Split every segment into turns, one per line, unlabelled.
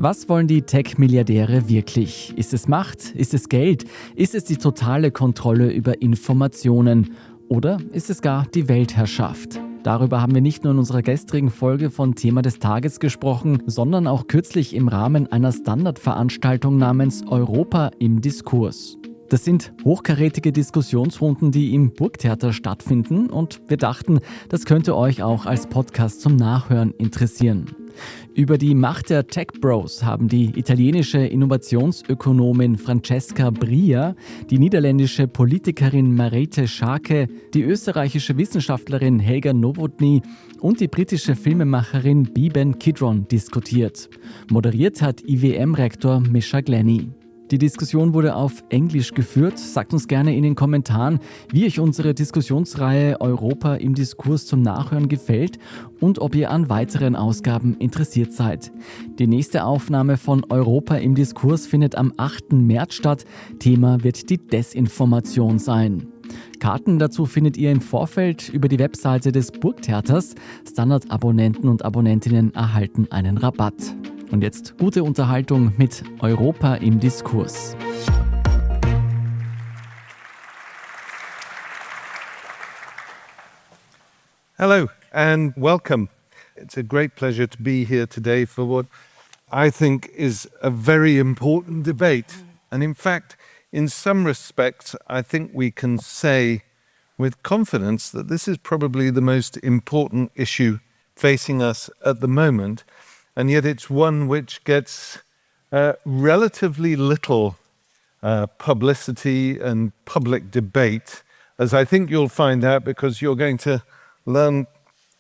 Was wollen die Tech-Milliardäre wirklich? Ist es Macht? Ist es Geld? Ist es die totale Kontrolle über Informationen? Oder ist es gar die Weltherrschaft? Darüber haben wir nicht nur in unserer gestrigen Folge von Thema des Tages gesprochen, sondern auch kürzlich im Rahmen einer STANDARD-Veranstaltung namens Europa im Diskurs. Das sind hochkarätige Diskussionsrunden, die im Burgtheater stattfinden, und wir dachten, das könnte euch auch als Podcast zum Nachhören interessieren. Über die Macht der Techbros haben die italienische Innovationsökonomin Francesca Bria, die niederländische Politikerin Marietje Schaake, die österreichische Wissenschaftlerin Helga Nowotny und die britische Filmemacherin Beeban Kidron diskutiert. Moderiert hat IWM-Rektor Misha Glenny. Die Diskussion wurde auf Englisch geführt. Sagt uns gerne in den Kommentaren, wie euch unsere Diskussionsreihe Europa im Diskurs zum Nachhören gefällt und ob ihr an weiteren Ausgaben interessiert seid. Die nächste Aufnahme von Europa im Diskurs findet am 8. März statt. Thema wird die Desinformation sein. Karten dazu findet ihr im Vorfeld über die Webseite des Burgtheaters. Standard-Abonnenten und Abonnentinnen erhalten einen Rabatt. Und jetzt gute Unterhaltung mit Europa im Diskurs.
Hello and welcome. It's a great pleasure to be here today for what I think is a very important debate. And in fact, in some respects, I think we can say with confidence that this is probably the most important issue facing us at the moment. And yet it's one which gets relatively little publicity and public debate, as I think you'll find out, because you're going to learn,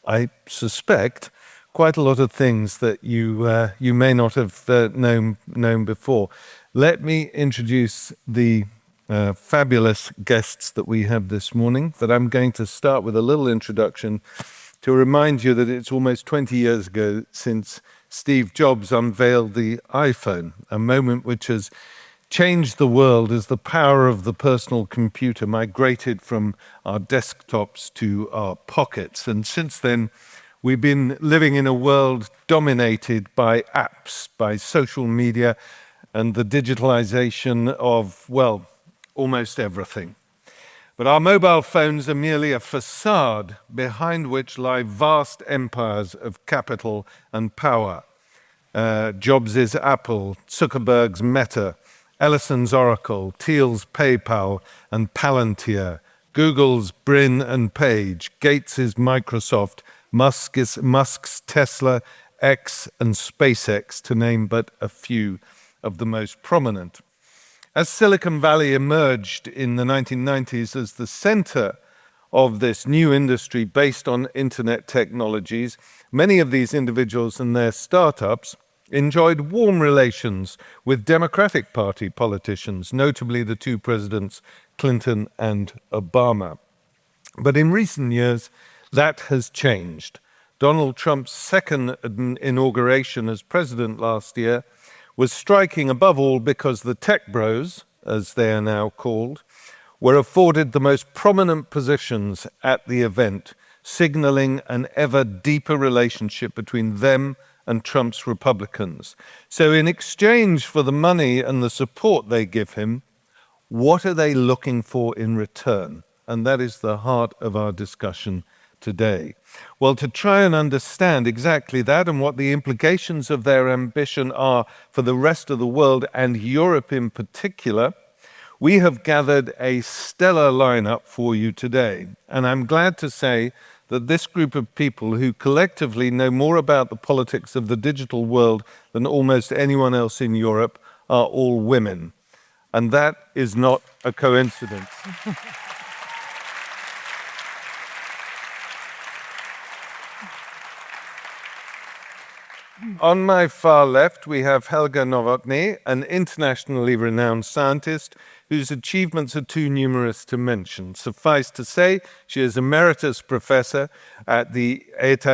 I suspect, quite a lot of things that you may not have known before. Let me introduce the fabulous guests that we have this morning, but I'm going to start with a little introduction to remind you that it's almost 20 years ago since Steve Jobs unveiled the iPhone, a moment which has changed the world as the power of the personal computer migrated from our desktops to our pockets. And since then, we've been living in a world dominated by apps, by social media, and the digitalization of, well, almost everything. But our mobile phones are merely a facade behind which lie vast empires of capital and power. Jobs' Apple, Zuckerberg's Meta, Ellison's Oracle, Thiel's PayPal and Palantir, Google's Brin and Page, Gates' Microsoft, Musk's Tesla, X and SpaceX, to name but a few of the most prominent. As Silicon Valley emerged in the 1990s as the center of this new industry based on internet technologies, many of these individuals and their startups enjoyed warm relations with Democratic Party politicians, notably the two presidents, Clinton and Obama. But in recent years, that has changed. Donald Trump's second inauguration as president last year was striking above all because the tech bros, as they are now called, were afforded the most prominent positions at the event, signaling an ever deeper relationship between them and Trump's Republicans. So in exchange for the money and the support they give him, what are they looking for in return? And that is the heart of our discussion today. Well, to try and understand exactly that and what the implications of their ambition are for the rest of the world and Europe in particular, we have gathered a stellar lineup for you today. And I'm glad to say that this group of people, who collectively know more about the politics of the digital world than almost anyone else in Europe, are all women. And that is not a coincidence. On my far left, we have Helga Nowotny, an internationally renowned scientist whose achievements are too numerous to mention. Suffice to say, she is emeritus professor at the ETH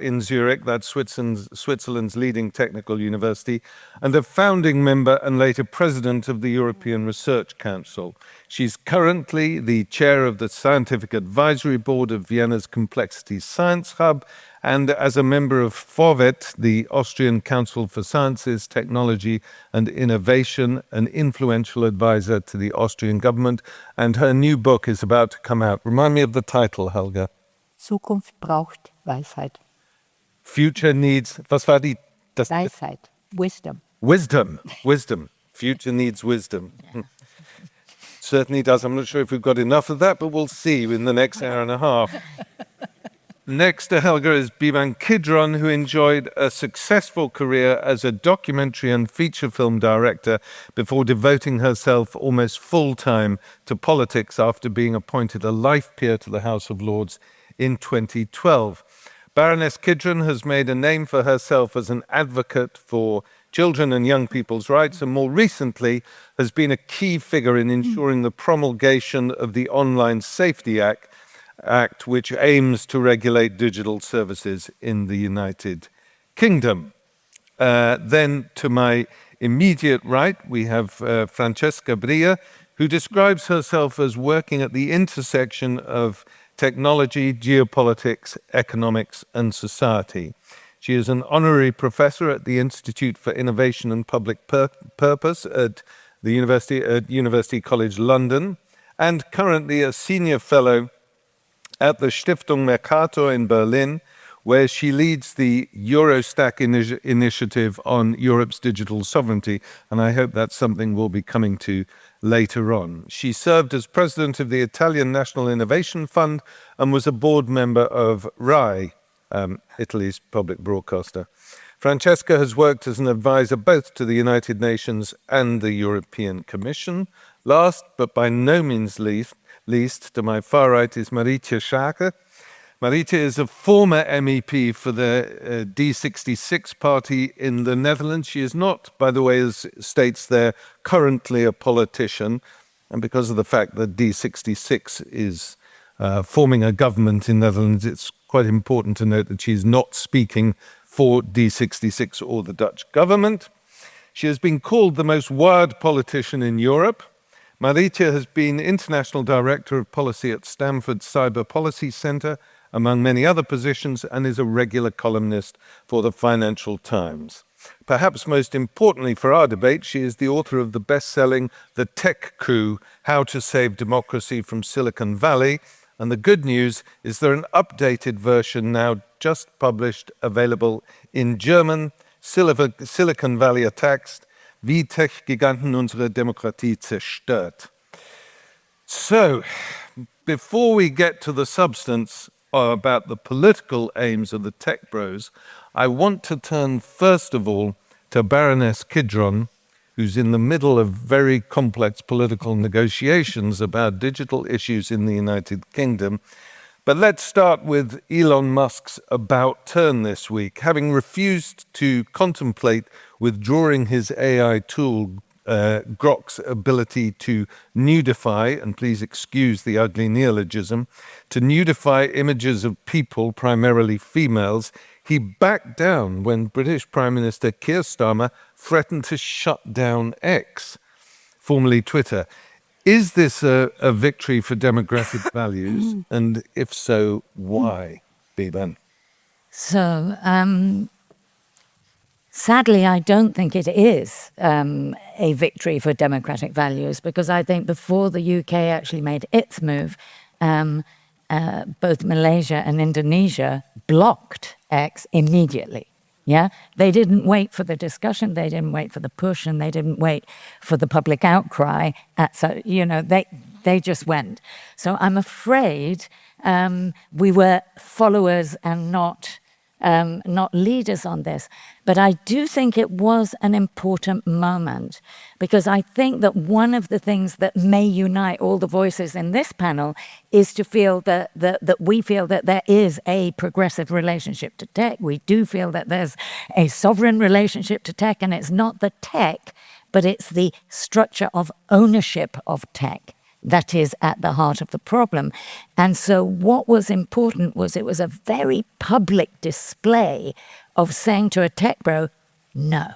in Zurich, that's Switzerland's leading technical university, and a founding member and later president of the European Research Council. She's currently the chair of the Scientific Advisory Board of Vienna's Complexity Science Hub and as a member of FOVET, the Austrian Council for Sciences, Technology and Innovation, an influential advisor to the Austrian government, and her new book is about to come out. Remind me of the title, Helga.
Zukunft braucht Weisheit.
Future needs, was war die?
Weisheit, wisdom.
Wisdom. Future needs wisdom. Certainly does. I'm not sure if we've got enough of that, but we'll see in the next hour and a half. Next to Helga is Beeban Kidron, who enjoyed a successful career as a documentary and feature film director before devoting herself almost full-time to politics after being appointed a life peer to the House of Lords in 2012. Baroness Kidron has made a name for herself as an advocate for children and young people's rights, and more recently has been a key figure in ensuring the promulgation of the Online Safety Act, which aims to regulate digital services in the United Kingdom. Then to my immediate right, we have Francesca Bria, who describes herself as working at the intersection of technology, geopolitics, economics, and society. She is an honorary professor at the Institute for Innovation and Public Purpose at the University College London, and currently a senior fellow at the Stiftung Mercator in Berlin, where she leads the Eurostack initiative on Europe's digital sovereignty, and I hope that's something we'll be coming to later on. She served as president of the Italian National Innovation Fund and was a board member of RAI, Italy's public broadcaster. Francesca has worked as an advisor both to the United Nations and the European Commission. Last, but by no means least, to my far right is Marietje Schaake. Marietje is a former MEP for the D66 party in the Netherlands. She is not, by the way, as states there, currently a politician. And because of the fact that D66 is forming a government in the Netherlands, it's quite important to note that she's not speaking for D66 or the Dutch government. She has been called the most wired politician in Europe. Marietje has been International Director of Policy at Stanford Cyber Policy Center, among many other positions, and is a regular columnist for the Financial Times. Perhaps most importantly for our debate, she is the author of the best-selling The Tech Coup, How to Save Democracy from Silicon Valley. And the good news is there an updated version now just published, available in German, Silicon Valley Attacks, wie Tech-Giganten unsere Demokratie zerstört. So, before we get to the substance about the political aims of the tech bros, I want to turn first of all to Baroness Kidron, who's in the middle of very complex political negotiations about digital issues in the United Kingdom. But let's start with Elon Musk's about turn this week. Having refused to contemplate withdrawing his AI tool, Grok's ability to nudify, and please excuse the ugly neologism, to nudify images of people, primarily females, he backed down when British Prime Minister Keir Starmer threatened to shut down X, formerly Twitter. Is this a victory for democratic values? And if so, why, Beeban?
So, sadly, I don't think it is a victory for democratic values, because I think before the UK actually made its move, both Malaysia and Indonesia blocked X immediately. Yeah, they didn't wait for the discussion, they didn't wait for the push, and they didn't wait for the public outcry. They just went. So I'm afraid we were followers and not leaders on this. But I do think it was an important moment, because I think that one of the things that may unite all the voices in this panel is to feel that we feel that there is a progressive relationship to tech. We do feel that there's a sovereign relationship to tech, and it's not the tech, but it's the structure of ownership of tech that is at the heart of the problem. And so what was important was it was a very public display of saying to a tech bro, no,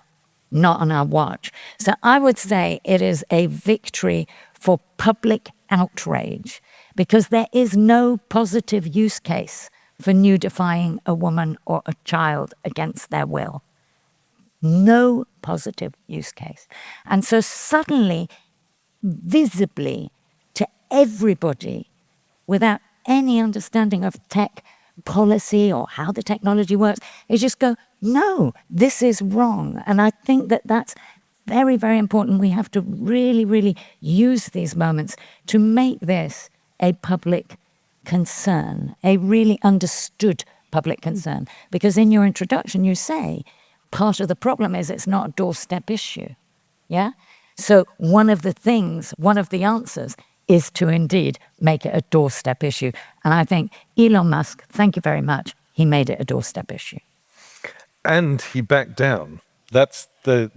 not on our watch. So I would say it is a victory for public outrage, because there is no positive use case for nudifying a woman or a child against their will. No positive use case. And so suddenly, visibly, to everybody, without any understanding of tech policy or how the technology works, they just go, no, this is wrong. And I think that that's very, very important. We have to really, really use these moments to make this a public concern, a really understood public concern. Because in your introduction, you say part of the problem is it's not a doorstep issue. Yeah? So one of the answers is to indeed make it a doorstep issue. And I think Elon Musk, thank you very much, he made it a doorstep issue.
And he backed down. That's the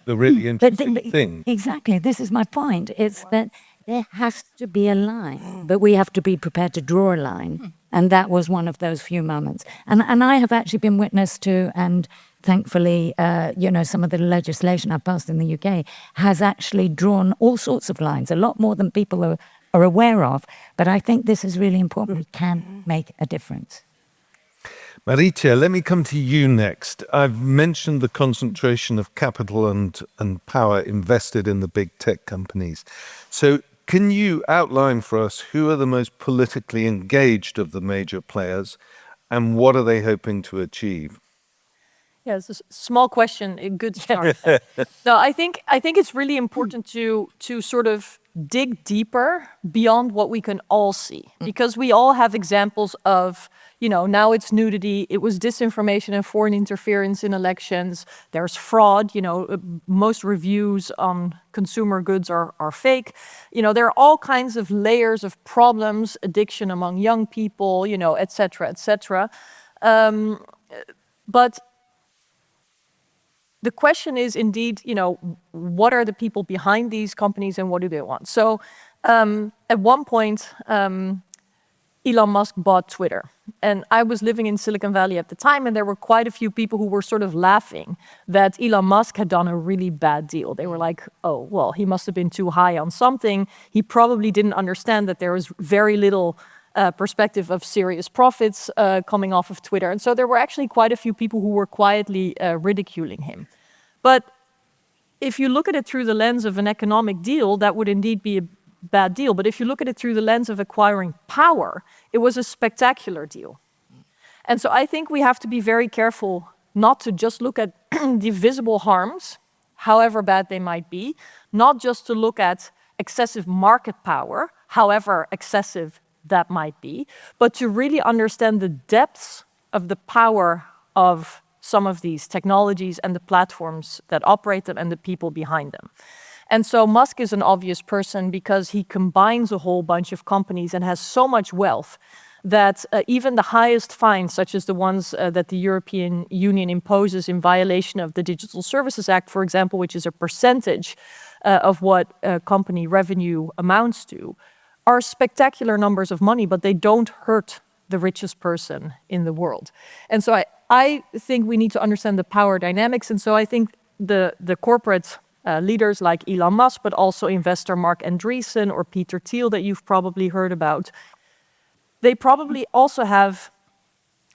really interesting thing.
Exactly. This is my point. It's that there has to be a line, but we have to be prepared to draw a line. And that was one of those few moments. And I have actually been witness to, and thankfully, some of the legislation I've passed in the UK has actually drawn all sorts of lines, a lot more than people are aware of. But I think this is really important. We can make a difference.
Marietje, let me come to you next. I've mentioned the concentration of capital and power invested in the big tech companies. So can you outline for us who are the most politically engaged of the major players and what are they hoping to achieve?
Yeah, it's a small question, a good start. No, I think it's really important to sort of dig deeper beyond what we can all see, because we all have examples of, now it's nudity, it was disinformation and foreign interference in elections, there's fraud, most reviews on consumer goods are fake. There are all kinds of layers of problems, addiction among young people, et cetera, et cetera. But the question is indeed, what are the people behind these companies and what do they want? So at one point, Elon Musk bought Twitter. And I was living in Silicon Valley at the time, and there were quite a few people who were sort of laughing that Elon Musk had done a really bad deal. They were like, oh, well, he must have been too high on something. He probably didn't understand that there was very little perspective of serious profits coming off of Twitter. And so there were actually quite a few people who were quietly ridiculing him. But if you look at it through the lens of an economic deal, that would indeed be a bad deal. But if you look at it through the lens of acquiring power, it was a spectacular deal. And so I think we have to be very careful not to just look at the visible harms, however bad they might be, not just to look at excessive market power, however excessive that might be, but to really understand the depths of the power of some of these technologies and the platforms that operate them and the people behind them. And so Musk is an obvious person because he combines a whole bunch of companies and has so much wealth that even the highest fines, such as the ones that the European Union imposes in violation of the Digital Services Act, for example, which is a percentage of what company revenue amounts to, are spectacular numbers of money, but they don't hurt the richest person in the world. And so I think we need to understand the power dynamics. And so I think the corporate leaders like Elon Musk, but also investor Mark Andreessen or Peter Thiel that you've probably heard about, they probably also have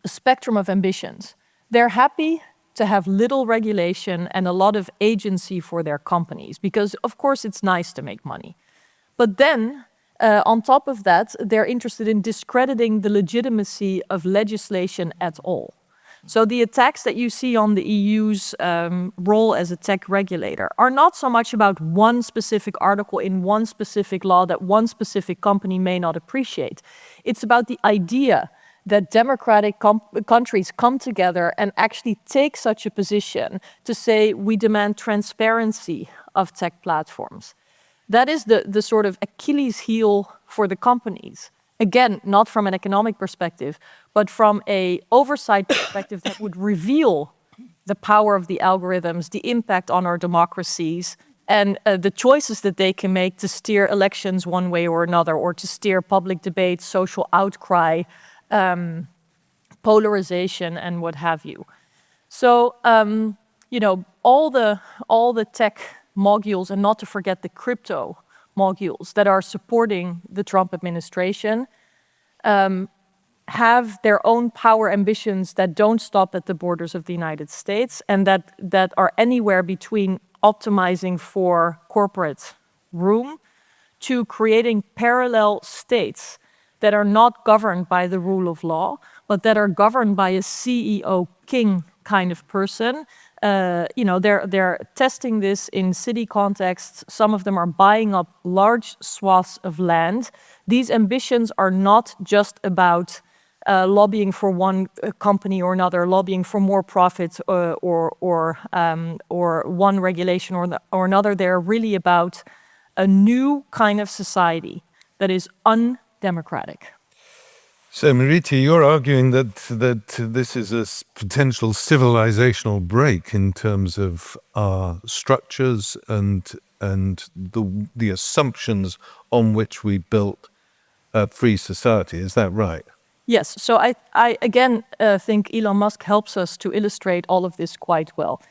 a spectrum of ambitions. They're happy to have little regulation and a lot of agency for their companies because, of course, it's nice to make money. But then, on top of that, they're interested in discrediting the legitimacy of legislation at all. So the attacks that you see on the EU's role as a tech regulator are not so much about one specific article in one specific law that one specific company may not appreciate. It's about the idea that democratic countries come together and actually take such a position to say we demand transparency of tech platforms. That is the sort of Achilles heel for the companies. Again, not from an economic perspective, but from an oversight perspective that would reveal the power of the algorithms, the impact on our democracies, and the choices that they can make to steer elections one way or another, or to steer public debate, social outcry, polarization, and what have you. So, all the tech moguls, and not to forget the crypto moguls that are supporting the Trump administration, have their own power ambitions that don't stop at the borders of the United States and that are anywhere between optimizing for corporate room to creating parallel states that are not governed by the rule of law, but that are governed by a CEO king kind of person. They're testing this in city contexts. Some of them are buying up large swaths of land. These ambitions are not just about lobbying for one company or another, lobbying for more profits or one regulation or another. They're really about a new kind of society that is undemocratic.
So, Marietje, you're arguing that this is a potential civilizational break in terms of our structures and the assumptions on which we built a free society. Is that right?
Yes. So I again think Elon Musk helps us to illustrate all of this quite well.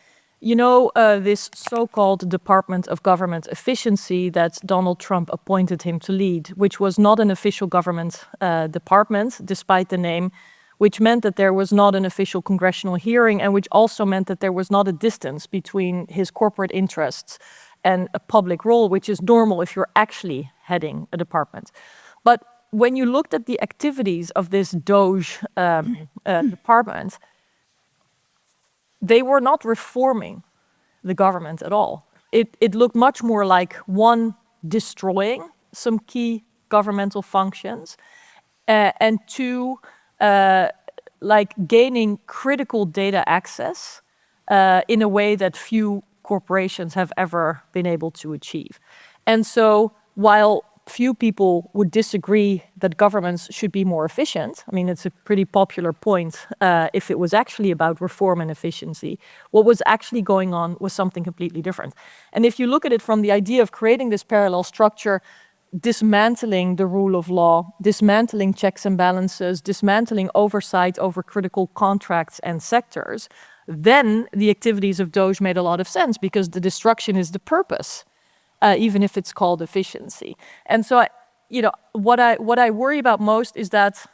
You know, this so-called Department of Government Efficiency that Donald Trump appointed him to lead, which was not an official government department, despite the name, which meant that there was not an official congressional hearing, and which also meant that there was not a distance between his corporate interests and a public role, which is normal if you're actually heading a department. But when you looked at the activities of this DOGE department, they were not reforming the government at all. It looked much more like, one, destroying some key governmental functions, and two, like gaining critical data access in a way that few corporations have ever been able to achieve. And so while few people would disagree that governments should be more efficient, I mean, it's a pretty popular point if it was actually about reform and efficiency, what was actually going on was something completely different. And if you look at it from the idea of creating this parallel structure, dismantling the rule of law, dismantling checks and balances, dismantling oversight over critical contracts and sectors, then the activities of DOGE made a lot of sense because the destruction is the purpose. Even if it's called efficiency. And so, what I worry about most is that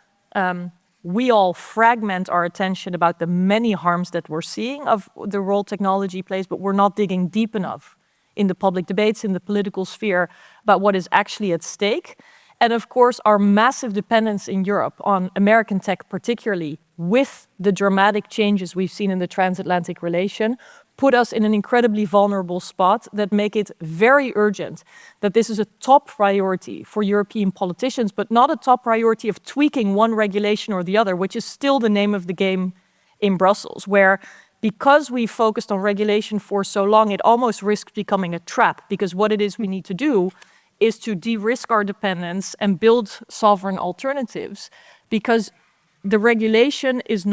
we all fragment our attention about the many harms that we're seeing of the role technology plays, but we're not digging deep enough in the public debates, in the political sphere, about what is actually at stake. And of course, our massive dependence in Europe on American tech particularly, with the dramatic changes we've seen in the transatlantic relation, put us in an incredibly vulnerable spot that make it very urgent that this is a top priority for European politicians, but not a top priority of tweaking one regulation or the other, which is still the name of the game in Brussels, where because we focused on regulation for so long, it almost risks becoming a trap, because what it is we need to do is to de-risk our dependence and build sovereign alternatives, because the regulation is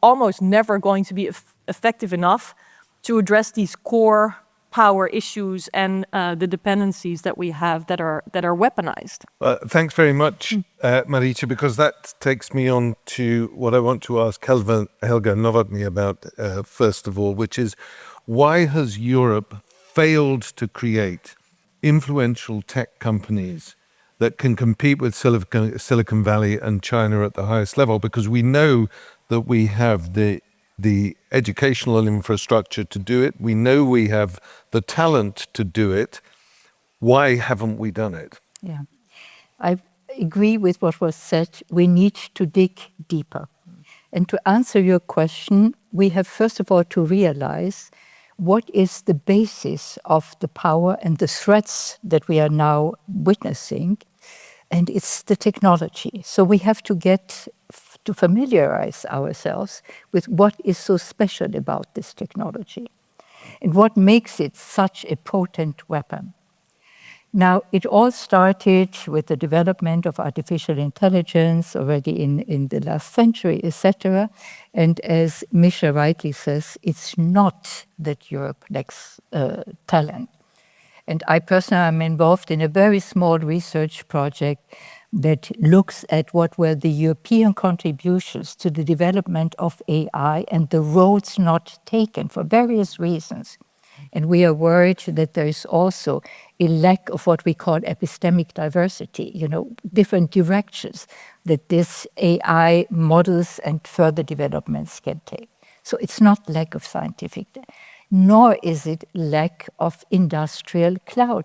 almost never going to be effective enough to address these core power issues and the dependencies that we have that are weaponized.
Thanks very much, Marietje, because that takes me on to what I want to ask Helga Nowotny about first of all, which is why has Europe failed to create influential tech companies that can compete with Silicon Valley and China at the highest level? Because we know that we have the educational infrastructure to do it. We know we have the talent to do it. Why haven't we done it?
Yeah, I agree with what was said. We need to dig deeper. And to answer your question, we have first of all to realize what is the basis of the power and the threats that we are now witnessing. And it's the technology. So we have to get to familiarize ourselves with what is so special about this technology and what makes it such a potent weapon. Now, it all started with the development of artificial intelligence already in the last century, etc. And as Misha rightly says, it's not that Europe lacks talent. And I personally am involved in a very small research project that looks at what were the European contributions to the development of AI and the roads not taken for various reasons. And we are worried that there is also a lack of what we call epistemic diversity, different directions that this AI models and further developments can take. So it's not lack of scientific, nor is it lack of industrial cloud.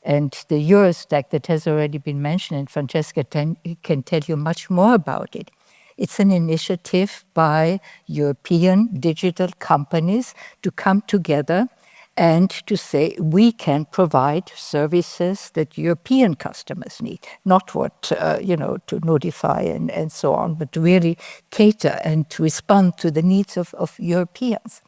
And the Eurostack that has already been mentioned, and Francesca can tell you much more about it. It's an initiative by European digital companies to come together and to say we can provide services that European customers need, not what, to notify and so on, but to really cater and to respond to the needs of Europeans.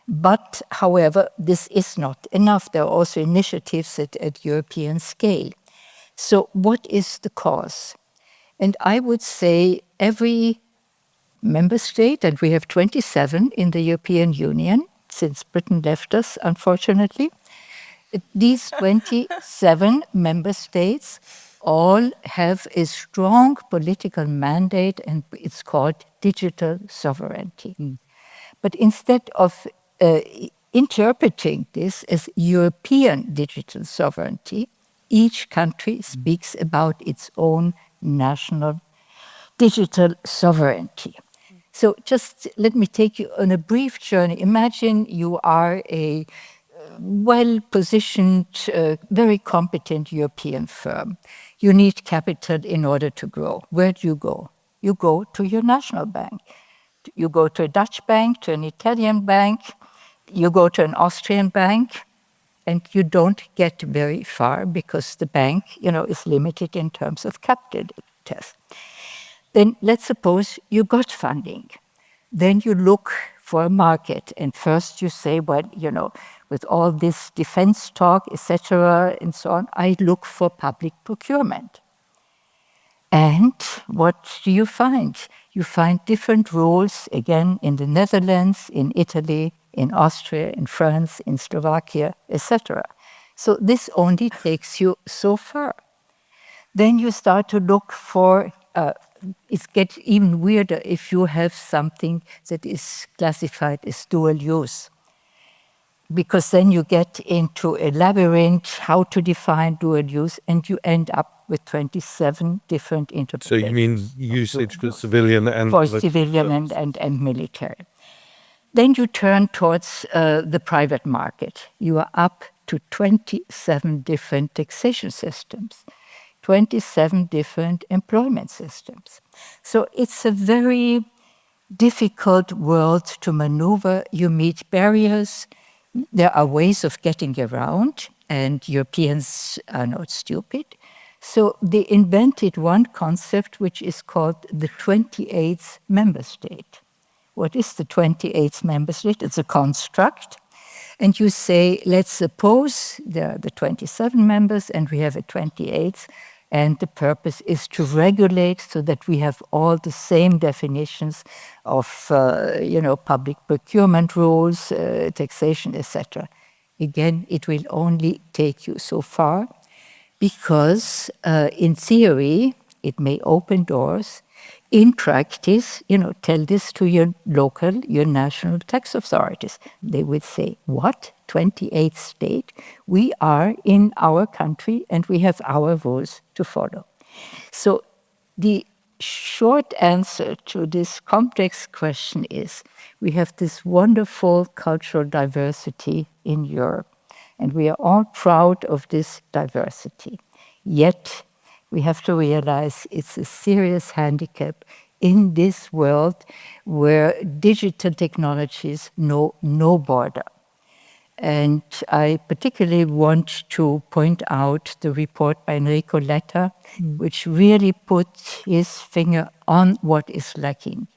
But, however, this is not enough. There are also initiatives at European scale. So what is the cause? And I would say every member state, and we have 27 in the European Union, since Britain left us, unfortunately, these 27 member states all have a strong political mandate, and it's called digital sovereignty. But instead of interpreting this as European digital sovereignty, each country speaks about its own national digital sovereignty. So just let me take you on a brief journey. Imagine you are a well-positioned, very competent European firm. You need capital in order to grow. Where do you go? You go to your national bank. You go to a Dutch bank, to an Italian bank, you go to an Austrian bank, and you don't get very far because the bank, is limited in terms of capital test. Then let's suppose you got funding. Then you look for a market, and first you say, well, with all this defense talk, etc., and so on, I look for public procurement. And what do you find? You find different rules, again, in the Netherlands, in Italy, in Austria, in France, in Slovakia, etc. So this only takes you so far. Then you start to look for, it gets even weirder if you have something that is classified as dual use. Because then you get into a labyrinth, how to define dual use, and you end up with 27 different interpretations.
So you mean usage for civilian and...
For civilian and military. Then you turn towards the private market. You are up to 27 different taxation systems, 27 different employment systems. So it's a very difficult world to maneuver. You meet barriers. There are ways of getting around, and Europeans are not stupid. So they invented one concept which is called the 28th member state. What is the 28th member state? It's a construct. And you say, let's suppose there are the 27 members and we have a 28th, and the purpose is to regulate so that we have all the same definitions of public procurement rules, taxation, etc. Again, it will only take you so far because in theory, it may open doors. In practice, tell this to your local, your national tax authorities. They would say, what? 28th state? We are in our country and we have our rules to follow. So the short answer to this complex question is, we have this wonderful cultural diversity in Europe, and we are all proud of this diversity. Yet, we have to realize it's a serious handicap in this world where digital technologies know no border. And I particularly want to point out the report by Enrico Letta, which really put his finger on what is lacking.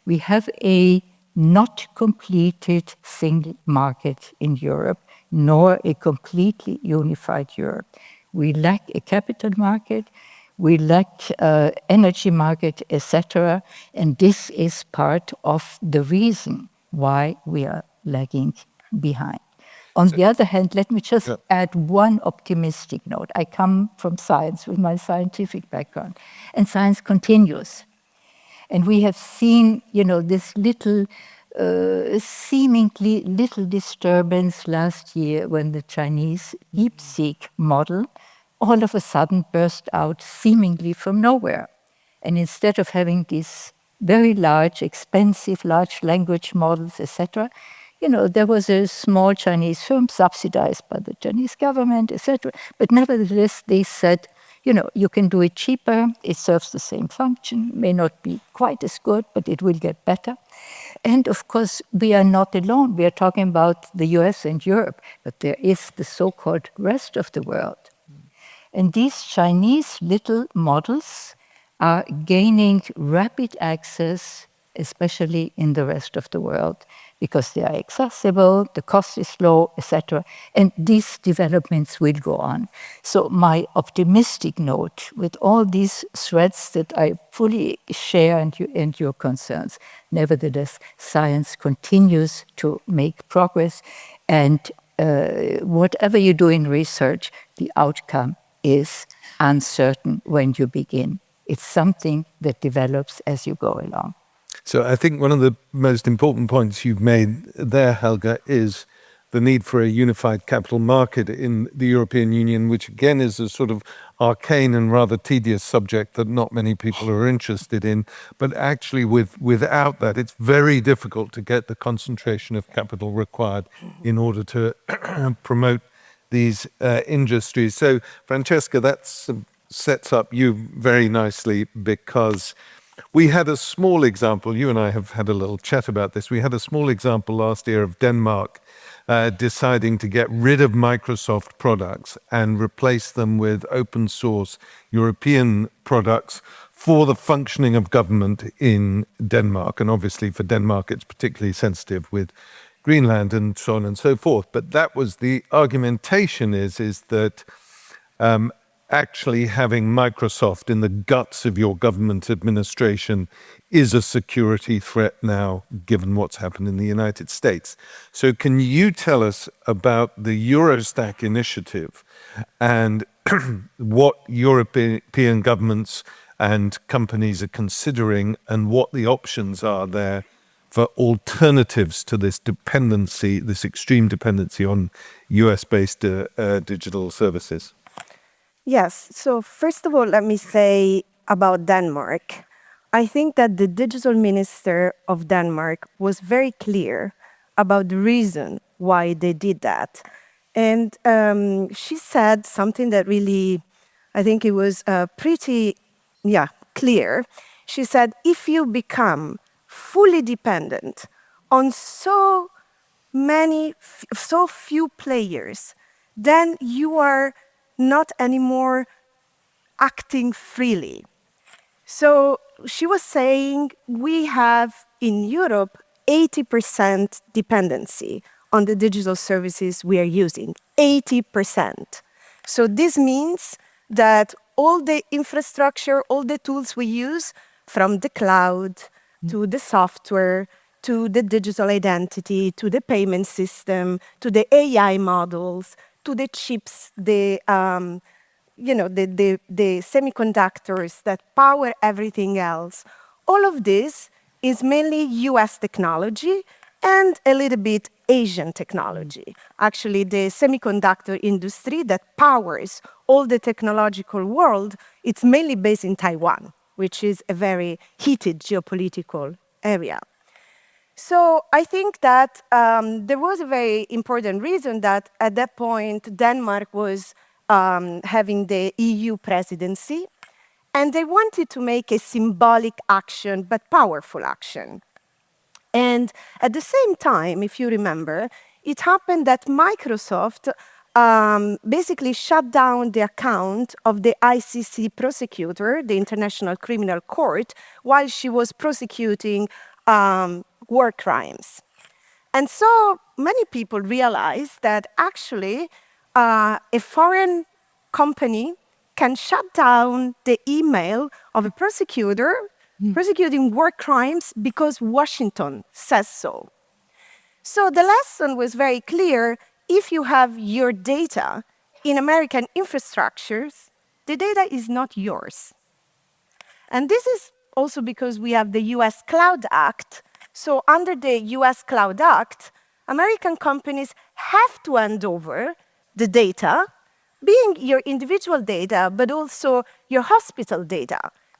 We have a not completed single market in Europe, nor a completely unified Europe. We lack a capital market, we lack energy market, etc. And this is part of the reason why we are lagging behind. On the other hand, let me just add one optimistic note. I come from science with my scientific background, and science continues. And we have seen, this little seemingly little disturbance last year when the Chinese DeepSeek model all of a sudden burst out seemingly from nowhere. And instead of having these very large, expensive, large language models, etc., there was a small Chinese firm subsidized by the Chinese government, etc. But nevertheless, they said, you can do it cheaper, it serves the same function, may not be quite as good, but it will get better. And of course, we are not alone. We are talking about the US and Europe, but there is the so-called rest of the world. And these Chinese little models are gaining rapid access, especially in the rest of the world, because they are accessible, the cost is low, etc. And these developments will go on. So my optimistic note with all these threats that I fully share and your concerns, nevertheless, science continues to make progress. And whatever you do in research, the outcome is uncertain when you begin. It's something that develops as you go along.
So I think one of the most important points you've made there, Helga, is the need for a unified capital market in the European Union, which again is a sort of arcane and rather tedious subject that not many people are interested in. But actually without that, it's very difficult to get the concentration of capital required in order to promote these industries. So Francesca, that sets up you very nicely, because we had a small example, you and I have had a little chat about this, we had a small example last year of Denmark deciding to get rid of Microsoft products and replace them with open source European products for the functioning of government in Denmark. And obviously for Denmark, it's particularly sensitive with Greenland and so on and so forth. But that was the argumentation is that actually having Microsoft in the guts of your government administration is a security threat now, given what's happened in the United States. So can you tell us about the Eurostack initiative and what European governments and companies are considering and what the options are there for alternatives to this dependency, this extreme dependency on US-based digital services?
Yes. So first of all, let me say about Denmark. I think that the digital minister of Denmark was very clear about the reason why they did that. And she said something that really, I think it was pretty clear. She said, if you become fully dependent on so few players, then you are not anymore acting freely. So she was saying we have in Europe 80% dependency on the digital services we are using, 80%. So this means that all the infrastructure, all the tools we use, from the cloud to the software, to the digital identity, to the payment system, to the AI models, to the chips, the semiconductors that power everything else. All of this is mainly US technology and a little bit Asian technology. Actually, the semiconductor industry that powers all the technological world, it's mainly based in Taiwan, which is a very heated geopolitical area. So I think that there was a very important reason that at that point Denmark was having the EU presidency, and they wanted to make a symbolic action, but powerful action. And at the same time, if you remember, it happened that Microsoft basically shut down the account of the ICC prosecutor, the International Criminal Court, while she was prosecuting war crimes. And so many people realized that actually a foreign company can shut down the email of a prosecutor prosecuting war crimes because Washington says so. So the lesson was very clear. If you have your data in American infrastructures, the data is not yours. And this is also because we have the US Cloud Act So under the US Cloud Act, American companies have to hand over the data, being your individual data, but also your hospital data,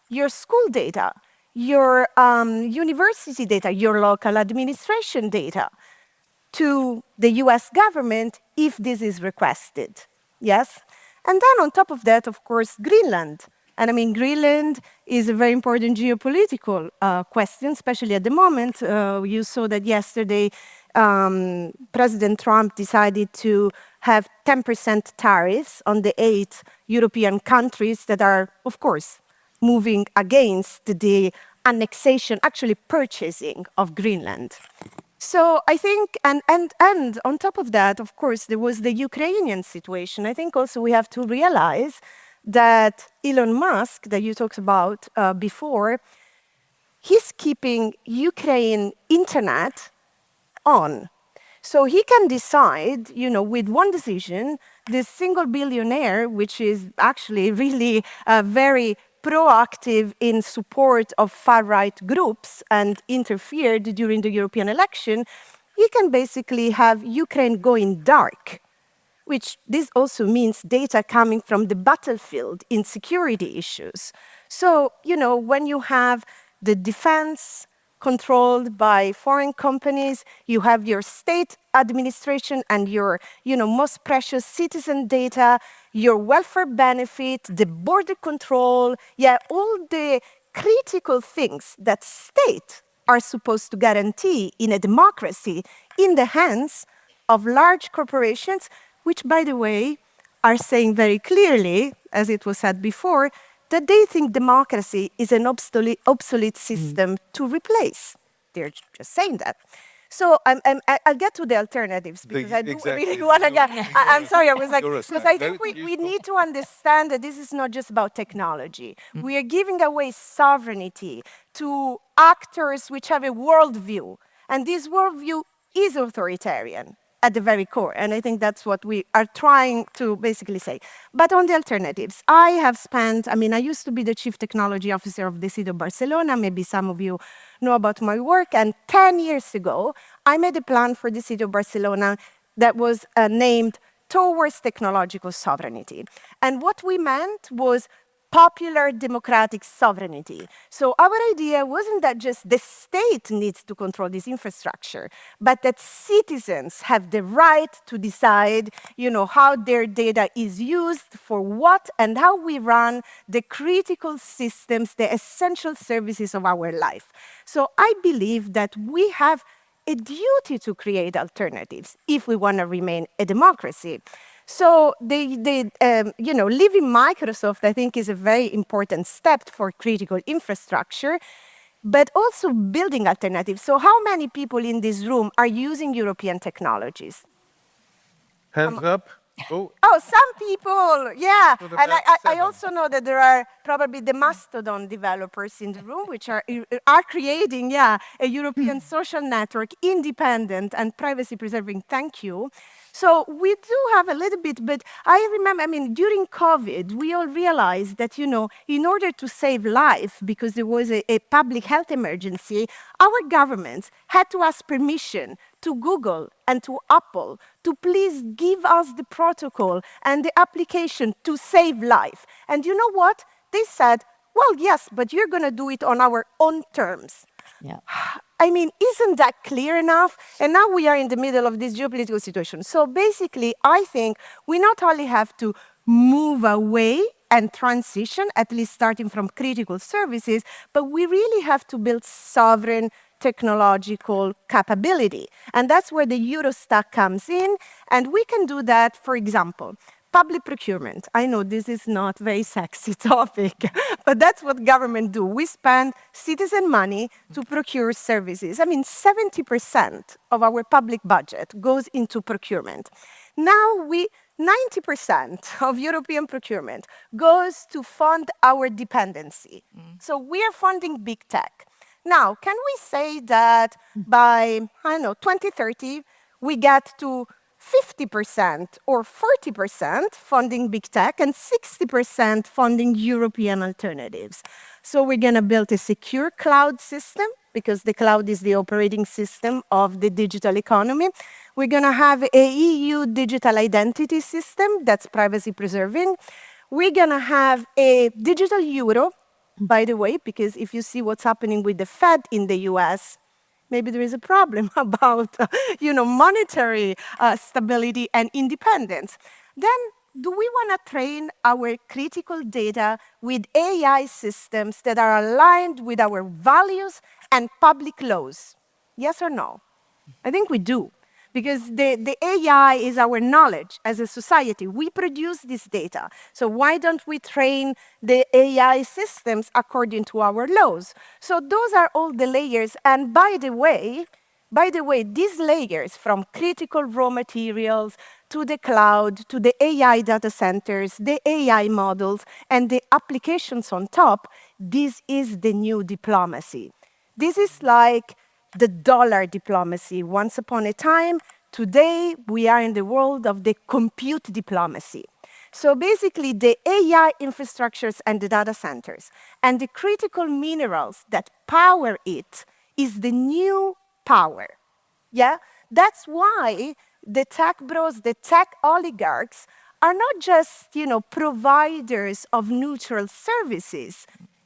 your school data, your university data, your local administration data, to the US government if this is requested. Yes? And then on top of that, of course, Greenland. And I mean, Greenland is a very important geopolitical question, especially at the moment. You saw that yesterday President Trump decided to have 10% tariffs on the 8 European countries that are, of course, moving against the annexation, actually purchasing of Greenland. So I think, and on top of that, of course, there was the Ukrainian situation. I think also we have to realize that Elon Musk, that you talked about before, he's keeping Ukraine internet on. So he can decide, with one decision, this single billionaire, which is actually really very proactive in support of far-right groups and interfered during the European election, he can basically have Ukraine going dark, which this also means data coming from the battlefield in security issues. So, when you have the defense controlled by foreign companies, you have your state administration and your, most precious citizen data, your welfare benefit, the border control, all the critical things that states are supposed to guarantee in a democracy in the hands of large corporations, which, by the way, are saying very clearly, as it was said before, that they think democracy is an obsolete system to replace. They're just saying that. So I'll get to the alternatives because I do really want to get. I'm sorry, I was like, because I think we need to understand that this is not just about technology. We are giving away sovereignty to actors which have a worldview, and this worldview is authoritarian at the very core. And I think that's what we are trying to basically say. But on the alternatives, I used to be the chief technology officer of the city of Barcelona. Maybe some of you know about my work. And 10 years ago, I made a plan for the city of Barcelona that was named Towards Technological Sovereignty. And what we meant was popular democratic sovereignty. So our idea wasn't that just the state needs to control this infrastructure, but that citizens have the right to decide, how their data is used, for what, and how we run the critical systems, the essential services of our life. So I believe that we have a duty to create alternatives if we want to remain a democracy. So leaving Microsoft, I think, is a very important step for critical infrastructure, but also building alternatives. So how many people in this room are using European technologies?
Hands up.
Oh, some people, yeah. And I also know that there are probably the Mastodon developers in the room, which are creating, a European social network, independent and privacy-preserving. Thank you. So we do have a little bit, but I remember, during COVID, we all realized that, in order to save life, because there was a public health emergency, our governments had to ask permission to Google and to Apple to please give us the protocol and the application to save life. And you know what? They said, well, yes, but you're going to do it on our own terms.
Yeah.
Isn't that clear enough? And now we are in the middle of this geopolitical situation. So basically, I think we not only have to move away and transition, at least starting from critical services, but we really have to build sovereign technological capability. And that's where the Eurostack comes in. And we can do that, for example, public procurement. I know this is not a very sexy topic, but that's what government do. We spend citizen money to procure services. 70% of our public budget goes into procurement. Now 90% of European procurement goes to fund our dependency. So we are funding big tech. Now, can we say that by, 2030, we get to 50% or 40% funding big tech and 60% funding European alternatives. So we're going to build a secure cloud system because the cloud is the operating system of the digital economy. We're going to have a EU digital identity system that's privacy preserving. We're going to have a digital euro, by the way, because if you see what's happening with the Fed in the US, maybe there is a problem about monetary stability and independence. Then do we want to train our critical data with AI systems that are aligned with our values and public laws? Yes or no? I think we do. Because the AI is our knowledge as a society. We produce this data. So why don't we train the AI systems according to our laws? So those are all the layers. And by the way, these layers from critical raw materials to the cloud, to the AI data centers, the AI models, and the applications on top, this is the new diplomacy. This is like the dollar diplomacy once upon a time. Today, we are in the world of the compute diplomacy. So basically, the AI infrastructures and the data centers and the critical minerals that power it is the new power. Yeah? That's why the tech bros, the tech oligarchs, are not just, providers of neutral services.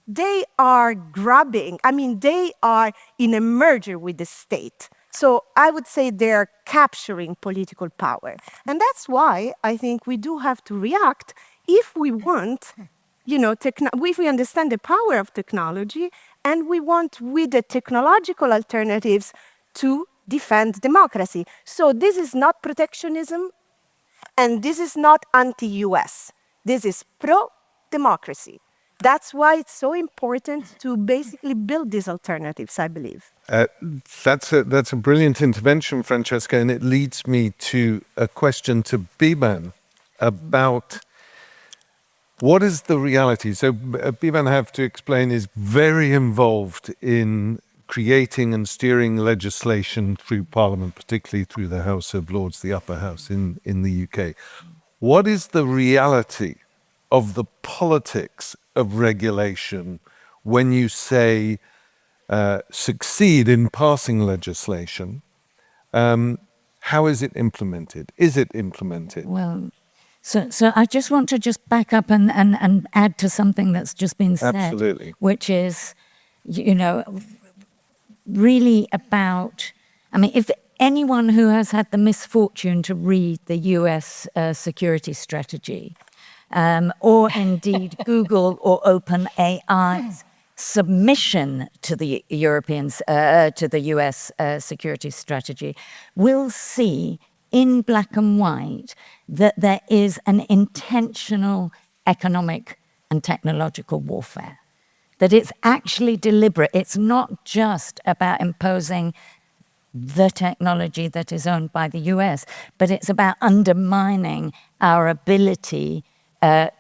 They are they are in a merger with the state. So I would say they're capturing political power. And that's why I think we do have to react if we want, if we understand the power of technology and we want with the technological alternatives to defend democracy. So this is not protectionism and this is not anti-US. This is pro-democracy. That's why it's so important to basically build these alternatives, I believe.
That's a brilliant intervention, Francesca, and it leads me to a question to Beeban about what is the reality. So Beeban, I have to explain, is very involved in creating and steering legislation through Parliament, particularly through the House of Lords, the upper house in the UK. What is the reality of the politics of regulation when you say succeed in passing legislation? How is it implemented? Is it implemented?
Well, so I just want to back up and add to something that's just been said.
Absolutely.
Which is, really about, if anyone who has had the misfortune to read the US security strategy, or indeed Google or OpenAI's submission to the Europeans, to the US security strategy, will see in black and white that there is an intentional economic and technological warfare, that it's actually deliberate. It's not just about imposing the technology that is owned by the US, but it's about undermining our ability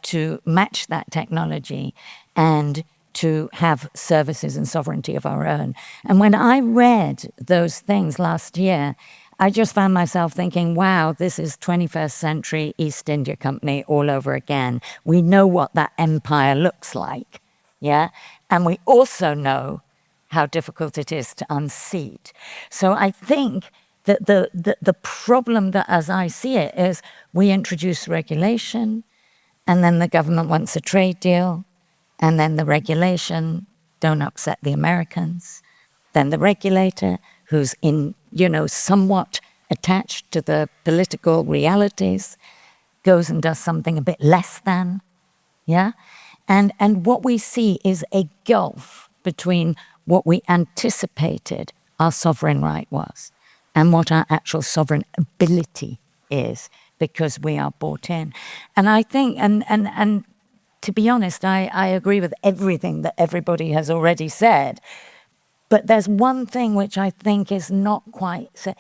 to match that technology and to have services and sovereignty of our own. And when I read those things last year, I just found myself thinking, wow, this is 21st century East India Company all over again. We know what that empire looks like, yeah? And we also know how difficult it is to unseat. So I think that the problem that, as I see it, is we introduce regulation, and then the government wants a trade deal, and then the regulation, don't upset the Americans. Then the regulator, who's somewhat attached to the political realities, goes and does something a bit less than, yeah? And what we see is a gulf between what we anticipated our sovereign right was and what our actual sovereign ability is, because we are bought in. And I think, and to be honest, I agree with everything that everybody has already said. But there's one thing which I think is not quite so.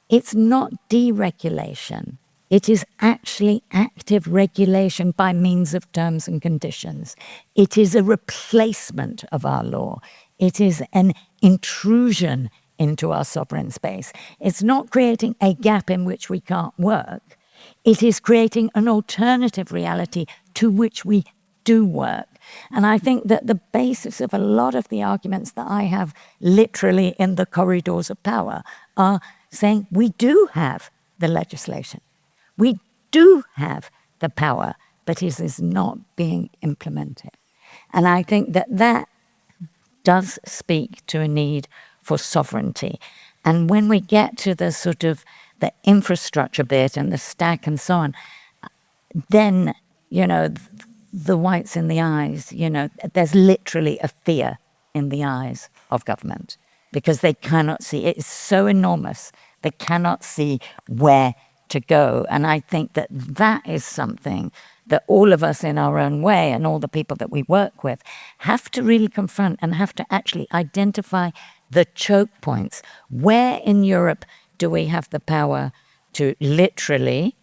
It's not deregulation. It is actually active regulation by means of terms and conditions. It is a replacement of our law. It is an intrusion into our sovereign space. It's not creating a gap in which we can't work. It is creating an alternative reality to which we do work. And I think that the basis of a lot of the arguments that I have literally in the corridors of power are saying we do have the legislation. We do have the power, but it is not being implemented. And I think that that does speak to a need for sovereignty. And when we get to the sort of the infrastructure bit and the stack and so on, then, the whites in the eyes, there's literally a fear in the eyes of government because they cannot see. It is so enormous. They cannot see where to go. And I think that that is something that all of us in our own way and all the people that we work with have to really confront and have to actually identify the choke points. Where in Europe do we have the power to literally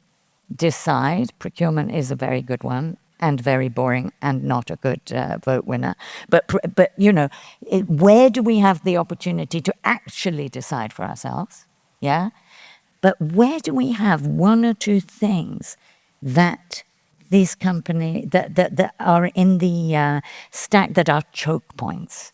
decide? Procurement is a very good one and very boring and not a good vote winner. But where do we have the opportunity to actually decide for ourselves? Yeah? But where do we have one or two things that these companies that are in the stack that are choke points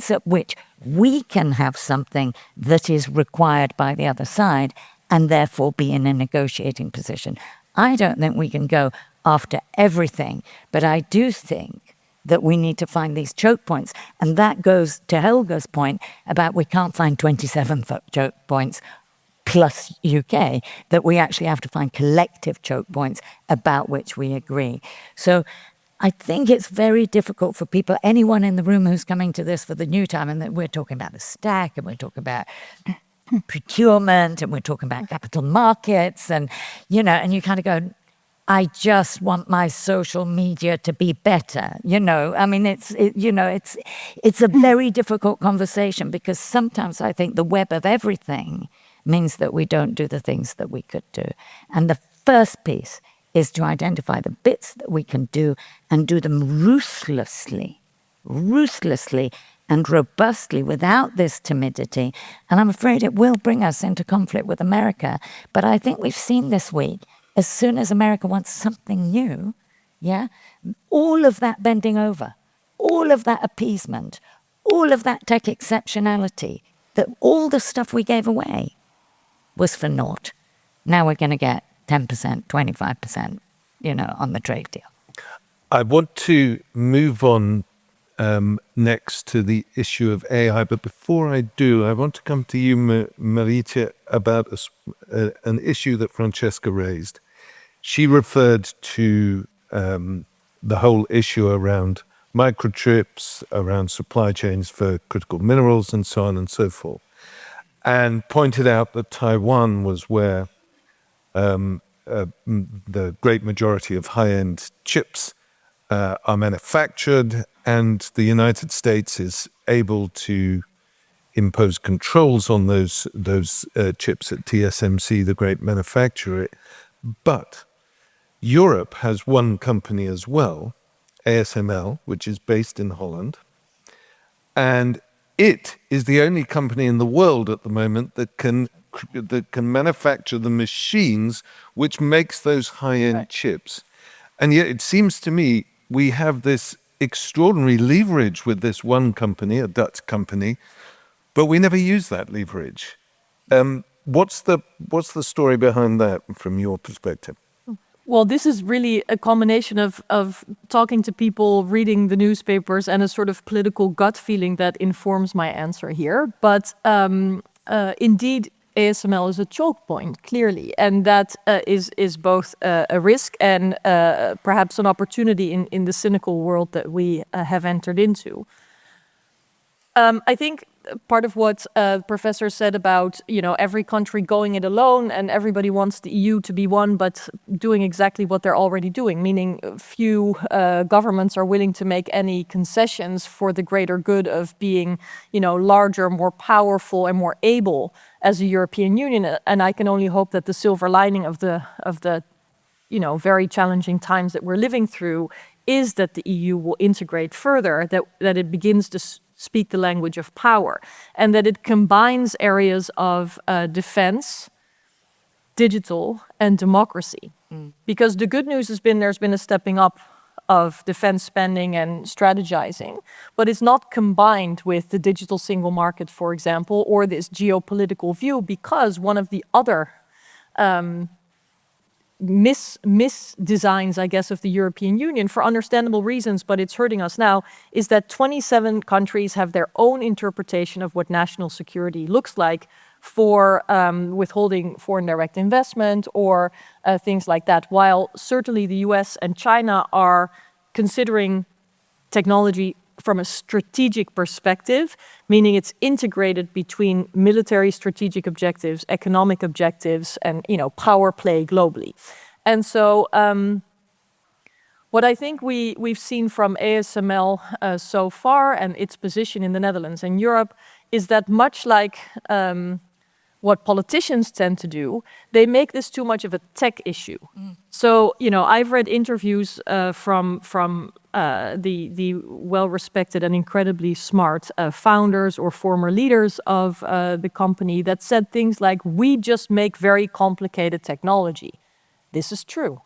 at which we can have something that is required by the other side and therefore be in a negotiating position? I don't think we can go after everything, but I do think that we need to find these choke points. And that goes to Helga's point about we can't find 27 choke points plus UK, that we actually have to find collective choke points about which we agree. So I think it's very difficult for people, anyone in the room who's coming to this for the new time, and that we're talking about the stack and we're talking about procurement and we're talking about capital markets and you kind of go, I just want my social media to be better. I mean, it's a very difficult conversation because sometimes I think the web of everything means that we don't do the things that we could do. And the first piece is to identify the bits that we can do and do them ruthlessly and robustly without this timidity. And I'm afraid it will bring us into conflict with America. But I think we've seen this week, as soon as America wants something new, all of that bending over, all of that appeasement, all of that tech exceptionality, that all the stuff we gave away was for naught. Now we're going to get 10%, 25%, on the trade deal.
I want to move on next to the issue of AI, but before I do, I want to come to you, Marietje, about an issue that Francesca raised. She referred to the whole issue around microchips, around supply chains for critical minerals and so on and so forth, and pointed out that Taiwan was where the great majority of high-end chips are manufactured, and the United States is able to impose controls on those chips at TSMC, the great manufacturer. But Europe has one company as well, ASML, which is based in Holland, and it is the only company in the world at the moment that can manufacture the machines which makes those high-end chips. And yet it seems to me we have this extraordinary leverage with this one company, a Dutch company, but we never use that leverage. What's the story behind that from your perspective?
Well, this is really a combination of talking to people, reading the newspapers, and a sort of political gut feeling that informs my answer here. But indeed, ASML is a choke point, clearly, and that is both a risk and perhaps an opportunity in the cynical world that we have entered into. I think part of what the professor said about, every country going it alone and everybody wants the EU to be one, but doing exactly what they're already doing, meaning few governments are willing to make any concessions for the greater good of being, larger, more powerful and more able as a European Union. And I can only hope that the silver lining of the very challenging times that we're living through is that the EU will integrate further, that it begins speak the language of power, and that it combines areas of defense, digital, and democracy. Because the good news has been there's been a stepping up of defense spending and strategizing, but it's not combined with the digital single market, for example, or this geopolitical view, because one of the other misdesigns, I guess, of the European Union, for understandable reasons, but it's hurting us now, is that 27 countries have their own interpretation of what national security looks like for withholding foreign direct investment or things like that, while certainly the US and China are considering technology from a strategic perspective, meaning it's integrated between military strategic objectives, economic objectives, and power play globally. And so what I think we've seen from ASML so far and its position in the Netherlands and Europe is that much like what politicians tend to do, they make this too much of a tech issue. So, I've read interviews from the well-respected and incredibly smart founders or former leaders of the company that said things like, we just make very complicated technology. This is true.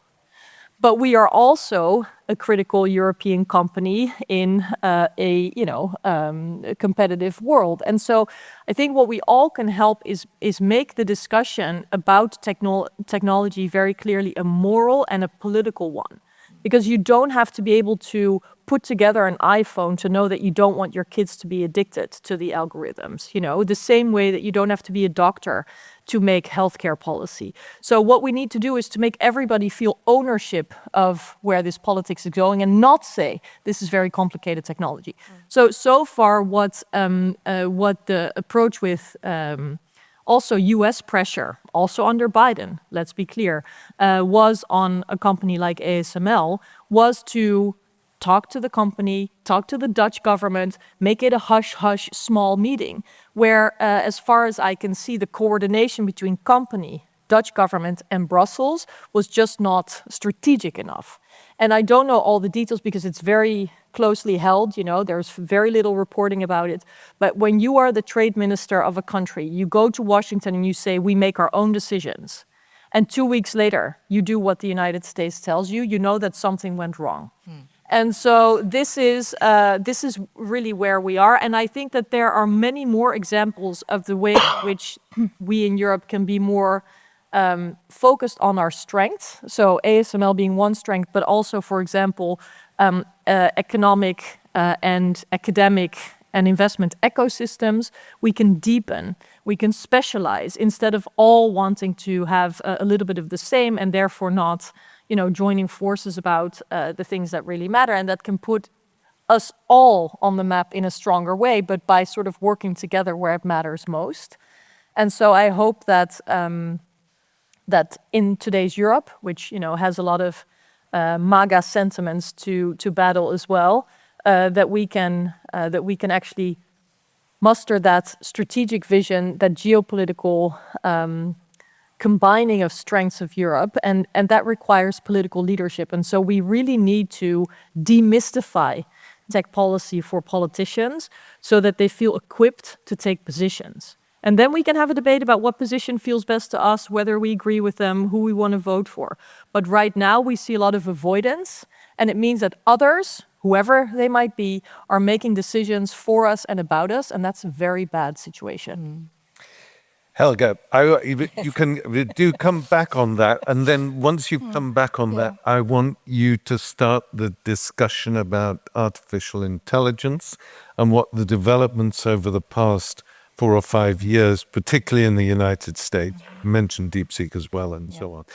But we are also a critical European company in a competitive world. And so I think what we all can help is make the discussion about technology very clearly a moral and a political one. Because you don't have to be able to put together an iPhone to know that you don't want your kids to be addicted to the algorithms, the same way that you don't have to be a doctor to make healthcare policy. So what we need to do is to make everybody feel ownership of where this politics is going and not say, this is very complicated technology. So far what the approach with also US pressure, also under Biden, let's be clear, was on a company like ASML, was to talk to the company, talk to the Dutch government, make it a hush-hush small meeting, where, as far as I can see, the coordination between company, Dutch government, and Brussels was just not strategic enough. And I don't know all the details because it's very closely held, there's very little reporting about it. But when you are the trade minister of a country, you go to Washington and you say, we make our own decisions. And 2 weeks later, you do what the United States tells you, you know that something went wrong. And so this is really where we are. And I think that there are many more examples of the way in which we in Europe can be more focused on our strengths. So ASML being one strength, but also, for example, economic and academic and investment ecosystems. We can deepen, we can specialize instead of all wanting to have a little bit of the same and therefore not joining forces about the things that really matter, and that can put us all on the map in a stronger way, but by sort of working together where it matters most. And so I hope that that in today's Europe, which has a lot of MAGA sentiments to battle as well, that we can actually muster that strategic vision, that geopolitical combining of strengths of Europe, and that requires political leadership. And so we really need to demystify tech policy for politicians so that they feel equipped to take positions. And then we can have a debate about what position feels best to us, whether we agree with them, who we want to vote for. But right now we see a lot of avoidance, and it means that others, whoever they might be, are making decisions for us and about us, and that's a very bad situation.
Helga, you can do come back on that, and then once you've come back on that, I want you to start the discussion about artificial intelligence and what the developments over the past 4 or 5 years, particularly in the United States, mentioned DeepSeek as well, and so on.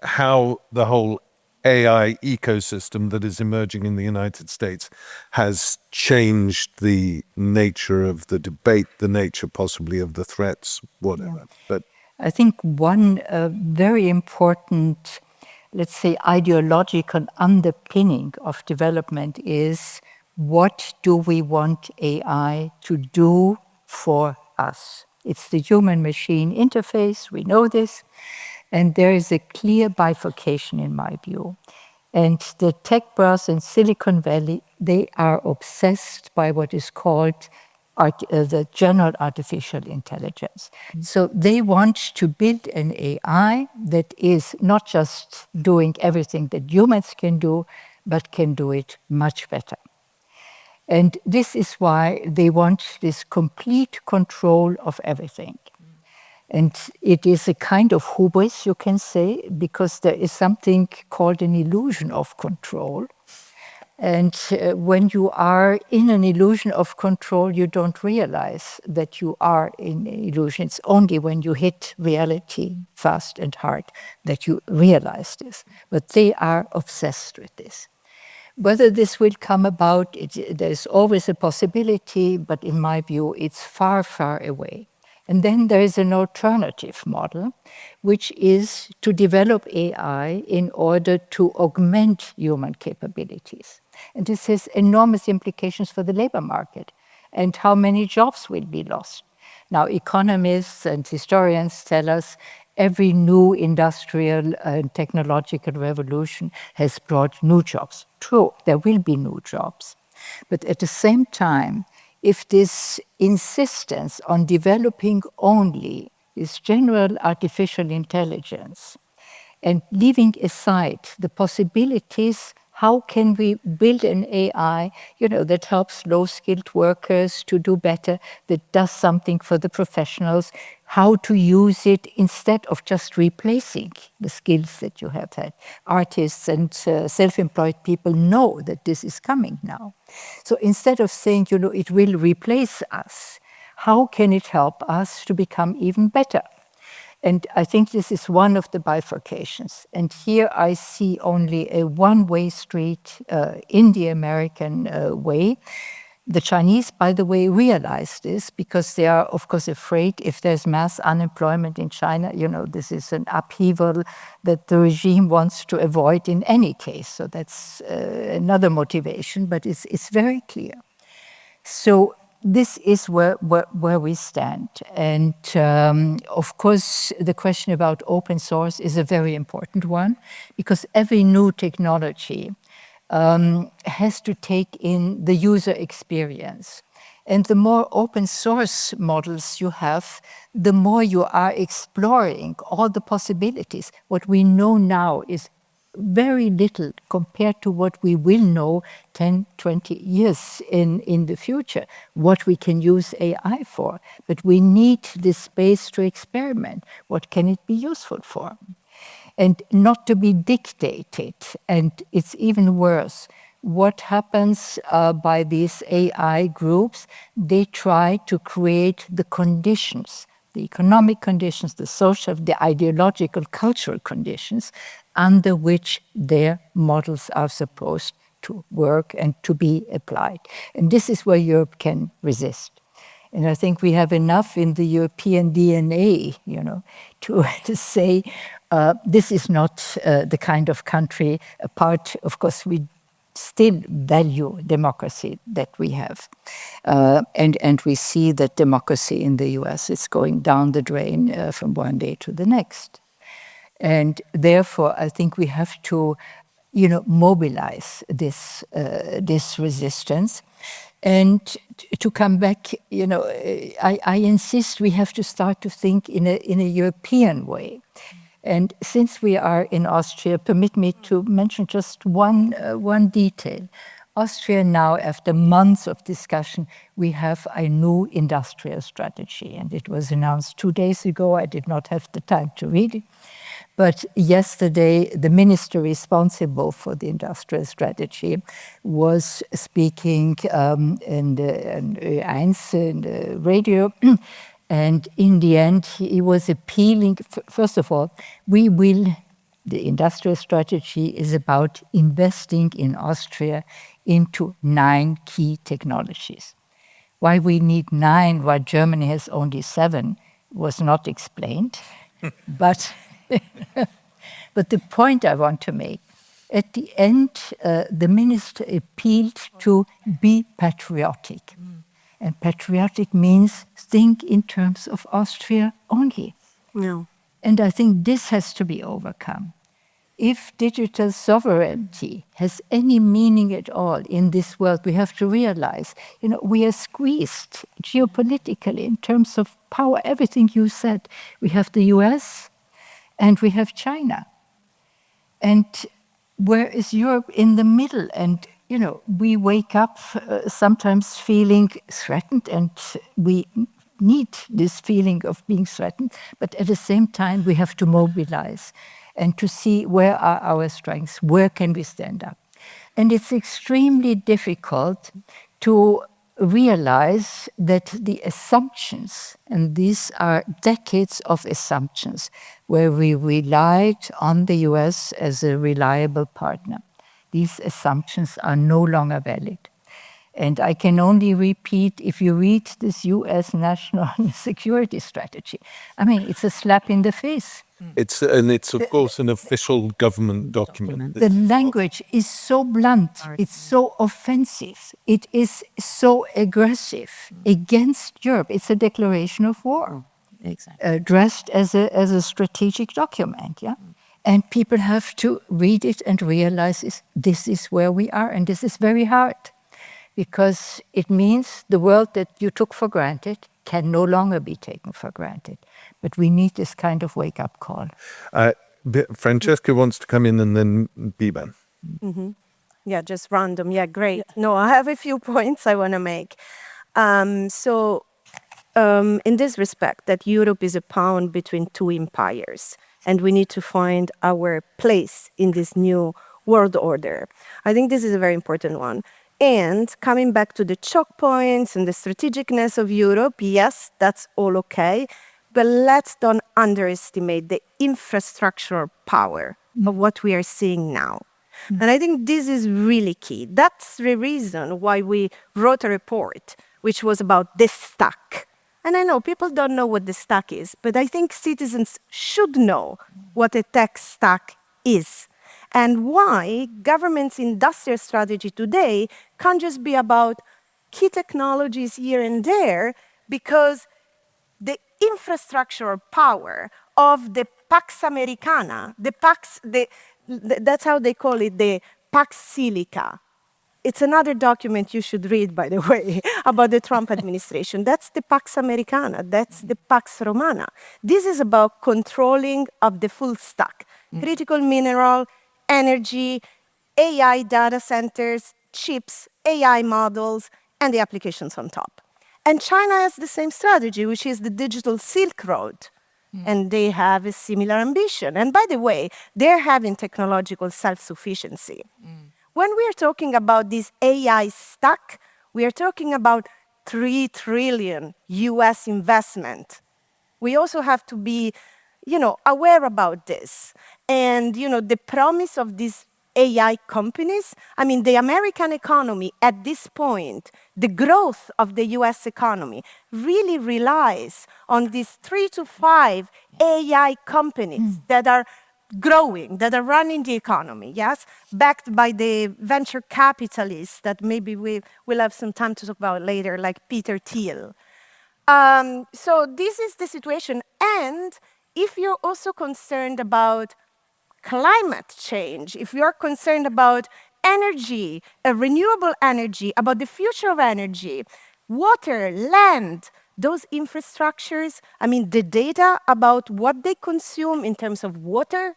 How the whole AI ecosystem that is emerging in the United States has changed the nature of the debate, the nature possibly of the threats, whatever. But
I think one very important, let's say, ideological underpinning of development is, what do we want AI to do for us? It's the human-machine interface, we know this. And there is a clear bifurcation in my view. And the tech bros in Silicon Valley, they are obsessed by what is called the general artificial intelligence. So they want to build an AI that is not just doing everything that humans can do, but can do it much better. And this is why they want this complete control of everything. And it is a kind of hubris, you can say, because there is something called an illusion of control. And when you are in an illusion of control, you don't realize that you are in an illusion. It's only when you hit reality fast and hard that you realize this. But they are obsessed with this. Whether this will come about, there's always a possibility, but in my view, it's far, far away. And then there is an alternative model, which is to develop AI in order to augment human capabilities. And this has enormous implications for the labor market and how many jobs will be lost. Now, economists and historians tell us every new industrial and technological revolution has brought new jobs. True, there will be new jobs. But at the same time, if this insistence on developing only this general artificial intelligence and leaving aside the possibilities, how can we build an AI, that helps low-skilled workers to do better, that does something for the professionals, how to use it instead of just replacing the skills that you have had. Artists and self-employed people know that this is coming now. So instead of saying, it will replace us, how can it help us to become even better? And I think this is one of the bifurcations. And here I see only a one-way street in the American way. The Chinese, by the way, realize this because they are, of course, afraid if there's mass unemployment in China, this is an upheaval that the regime wants to avoid in any case. So that's another motivation, but it's very clear. So this is where we stand. And of course, the question about open source is a very important one because every new technology has to take in the user experience. And the more open source models you have, the more you are exploring all the possibilities. What we know now is very little compared to what we will know 10, 20 years in the future, what we can use AI for. But we need this space to experiment. What can it be useful for? And not to be dictated. And it's even worse. What happens by these AI groups? They try to create the conditions, the economic conditions, the social, the ideological, cultural conditions under which their models are supposed to work and to be applied. And this is where Europe can resist. And I think we have enough in the European DNA, to say this is not the kind of country, apart, of course, we still value democracy that we have. And we see that democracy in the US is going down the drain from one day to the next. And therefore, I think we have to, mobilize this resistance. And to come back, I insist we have to start to think in a European way. And since we are in Austria, permit me to mention just one detail. Austria now, after months of discussion, we have a new industrial strategy. And it was announced 2 days ago. I did not have the time to read it. But yesterday, the minister responsible for the industrial strategy was speaking in the radio. And in the end, he was appealing, first of all, the industrial strategy is about investing in Austria into 9 key technologies. Why we need 9, while Germany has only 7, was not explained. But the point I want to make, at the end, the minister appealed to be patriotic. And patriotic means think in terms of Austria only.
No.
And I think this has to be overcome. if digital sovereignty has any meaning at all in this world, we have to realize, we are squeezed geopolitically in terms of power, everything you said. We have the US and we have China. And where is Europe? In the middle? And, we wake up sometimes feeling threatened, and we need this feeling of being threatened, but at the same time, we have to mobilize and to see where are our strengths, where can we stand up. And it's extremely difficult to realize that the assumptions, and these are decades of assumptions, where we relied on the US as a reliable partner. These assumptions are no longer valid. And I can only repeat, if you read this US National Security Strategy, it's a slap in the face.
It's of course an official government document.
The language is so blunt, it's so offensive, it is so aggressive against Europe. It's a declaration of war, dressed as a strategic document, yeah? And people have to read it and realize this is where we are, and this is very hard, because it means the world that you took for granted can no longer be taken for granted. But we need this kind of wake-up call.
Francesca wants to come in, and then Beeban.
Mm-hmm. Yeah, just random. Yeah, great. No, I have a few points I want to make. In this respect, that Europe is a pawn between two empires, and we need to find our place in this new world order. I think this is a very important one. And coming back to the choke points and the strategicness of Europe, yes, that's all okay. But let's don't underestimate the infrastructural power of what we are seeing now. Mm-hmm. And I think this is really key. That's the reason why we wrote a report, which was about the stack. And I know people don't know what the stack is, but I think citizens should know what a tech stack is. And why government's industrial strategy today can't just be about key technologies here and there, because the infrastructural power of the Pax Americana, that's how they call it, the Pax Silica. It's another document you should read, by the way, about the Trump administration. That's the Pax Americana, that's the Pax Romana. This is about controlling of the full stack, critical mineral, energy, AI data centers, chips, AI models, and the applications on top. And China has the same strategy, which is the digital Silk Road. And they have a similar ambition. And by the way, they're having technological self-sufficiency. When we're talking about this AI stack, we are talking about $3 trillion US investment. We also have to be aware about this. And, the promise of these AI companies, the American economy at this point, the growth of the US economy really relies on these 3 to 5 AI companies that are growing, that are running the economy, yes? Backed by the venture capitalists that maybe we will have some time to talk about later, like Peter Thiel. So this is the situation. And if you're also concerned about climate change, if you're concerned about energy, renewable energy, about the future of energy, water, land, those infrastructures, the data about what they consume in terms of water,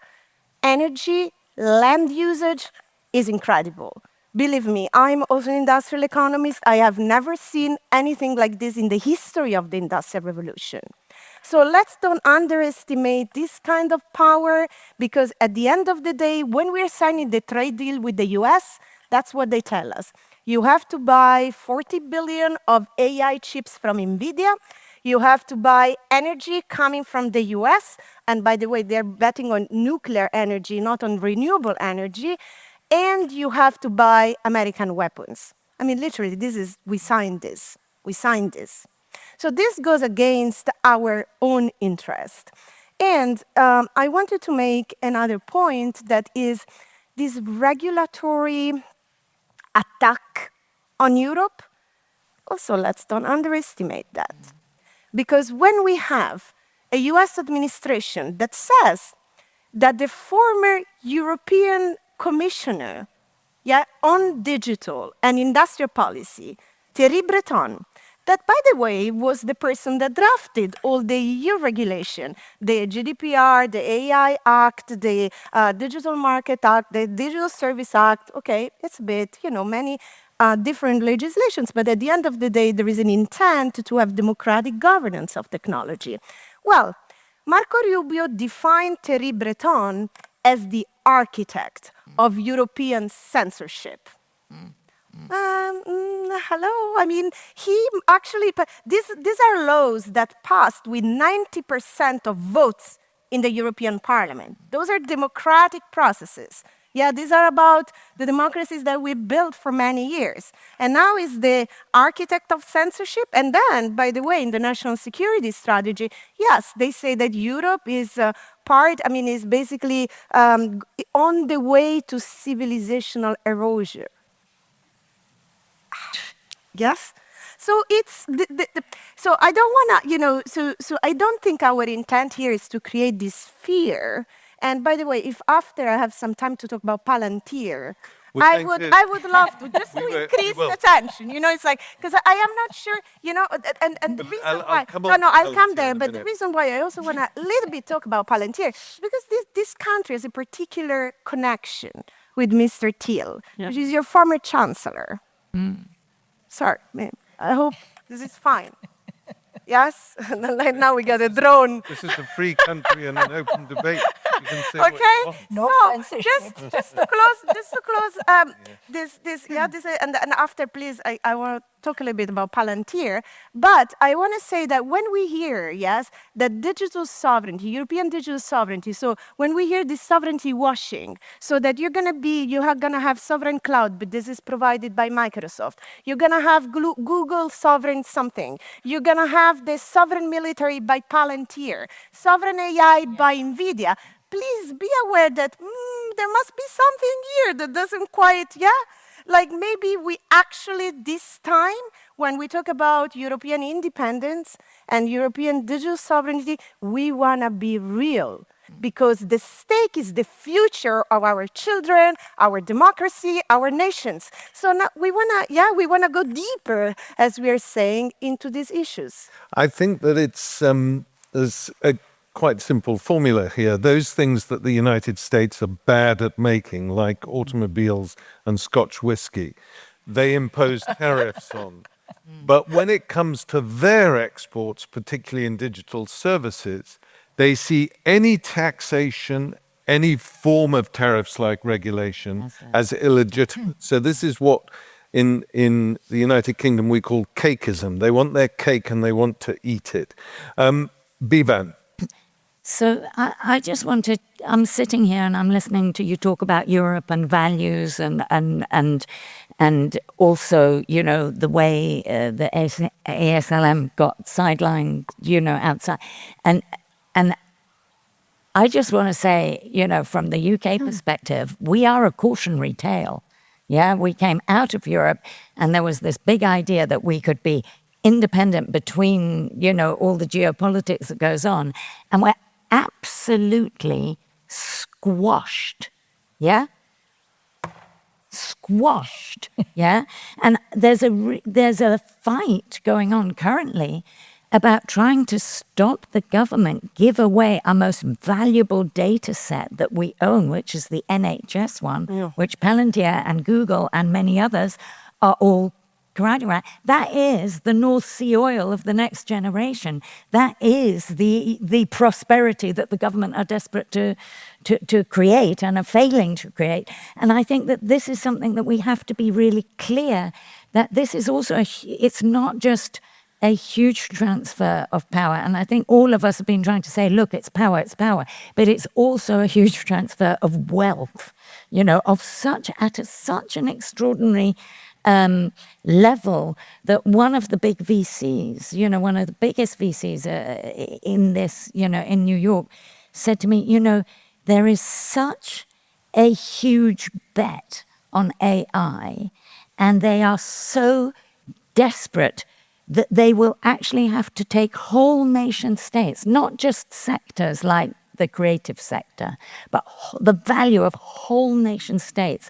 energy, land usage is incredible. Believe me, I'm also an industrial economist. I have never seen anything like this in the history of the Industrial Revolution. So let's don't underestimate this kind of power, because at the end of the day, when we're signing the trade deal with the US, that's what they tell us. You have to buy 40 billion of AI chips from NVIDIA. You have to buy energy coming from the US. And by the way, they're betting on nuclear energy, not on renewable energy. And you have to buy American weapons. Literally, we signed this. We signed this. So this goes against our own interest. And I wanted to make another point, that is this regulatory attack on Europe. Also, let's don't underestimate that. Because when we have a US administration that says that the former European Commissioner on digital and industrial policy, Thierry Breton, that, by the way, was the person that drafted all the EU regulation, the GDPR, the AI Act, the Digital Market Act, the Digital Service Act. Okay, it's a bit, many different legislations, but at the end of the day, there is an intent to have democratic governance of technology. Well, Marco Rubio defined Thierry Breton as the architect of European censorship. Hello, I mean, he actually, these are laws that passed with 90% of votes in the European Parliament. Those are democratic processes. Yeah, these are about the democracies that we built for many years. And now is the architect of censorship. And then, by the way, in the national security strategy, yes, they say that Europe is is basically on the way to civilizational erosion. Yes? So it's so I don't want to, so I don't think our intent here is to create this fear. And by the way, if after I have some time to talk about Palantir, I would love to just to increase the tension. It's like, because I am not sure, and the reason why. I'll come there. But the reason why I also want to a little bit talk about Palantir, because this country has a particular connection with Mr. Thiel, which is your former chancellor. Sorry, ma'am. I hope this is fine. Yes? Like now we got a drone.
This is a free country and an open debate. You can say
okay?
No
just to close this and after, please, I want to talk a little bit about Palantir. But I want to say that when we hear, that digital sovereignty, European digital sovereignty, so when we hear this sovereignty washing, so that you are going to have sovereign cloud, but this is provided by Microsoft. You're going to have Google sovereign something. You're going to have the sovereign military by Palantir, sovereign AI by NVIDIA. Please be aware that there must be something here that doesn't quite, like maybe we actually this time, when we talk about European independence and European digital sovereignty, we want to be real. Because the stake is the future of our children, our democracy, our nations. So now we want to go deeper, as we are saying, into these issues.
I think that there's a quite simple formula here. Those things that the United States are bad at making, like automobiles and Scotch whiskey, they impose tariffs on. But when it comes to their exports, particularly in digital services, they see any taxation, any form of tariffs-like regulation as illegitimate. So this is what in the United Kingdom we call cakeism. They want their cake and they want to eat it. Beeban.
So I just wanted, I'm sitting here and I'm listening to you talk about Europe and values and also, the way the ASLM got sidelined, outside. And I just want to say, from the UK perspective, we are a cautionary tale. Yeah, we came out of Europe and there was this big idea that we could be independent between, all the geopolitics that goes on. And we're absolutely squashed. Yeah? Squashed. Yeah? And there's a fight going on currently about trying to stop the government give away our most valuable data set that we own, which is the NHS one, which Palantir and Google and many others are all correct around. That is the North Sea oil of the next generation. That is the prosperity that the government are desperate to create and are failing to create. And I think that this is something that we have to be really clear that this is also, it's not just a huge transfer of power. And I think all of us have been trying to say, look, it's power. But it's also a huge transfer of wealth, of such an extraordinary level that one of the big VCs, one of the biggest VCs in this, in New York, said to me, there is such a huge bet on AI, and they are so desperate that they will actually have to take whole nation states, not just sectors like the creative sector, but the value of whole nation states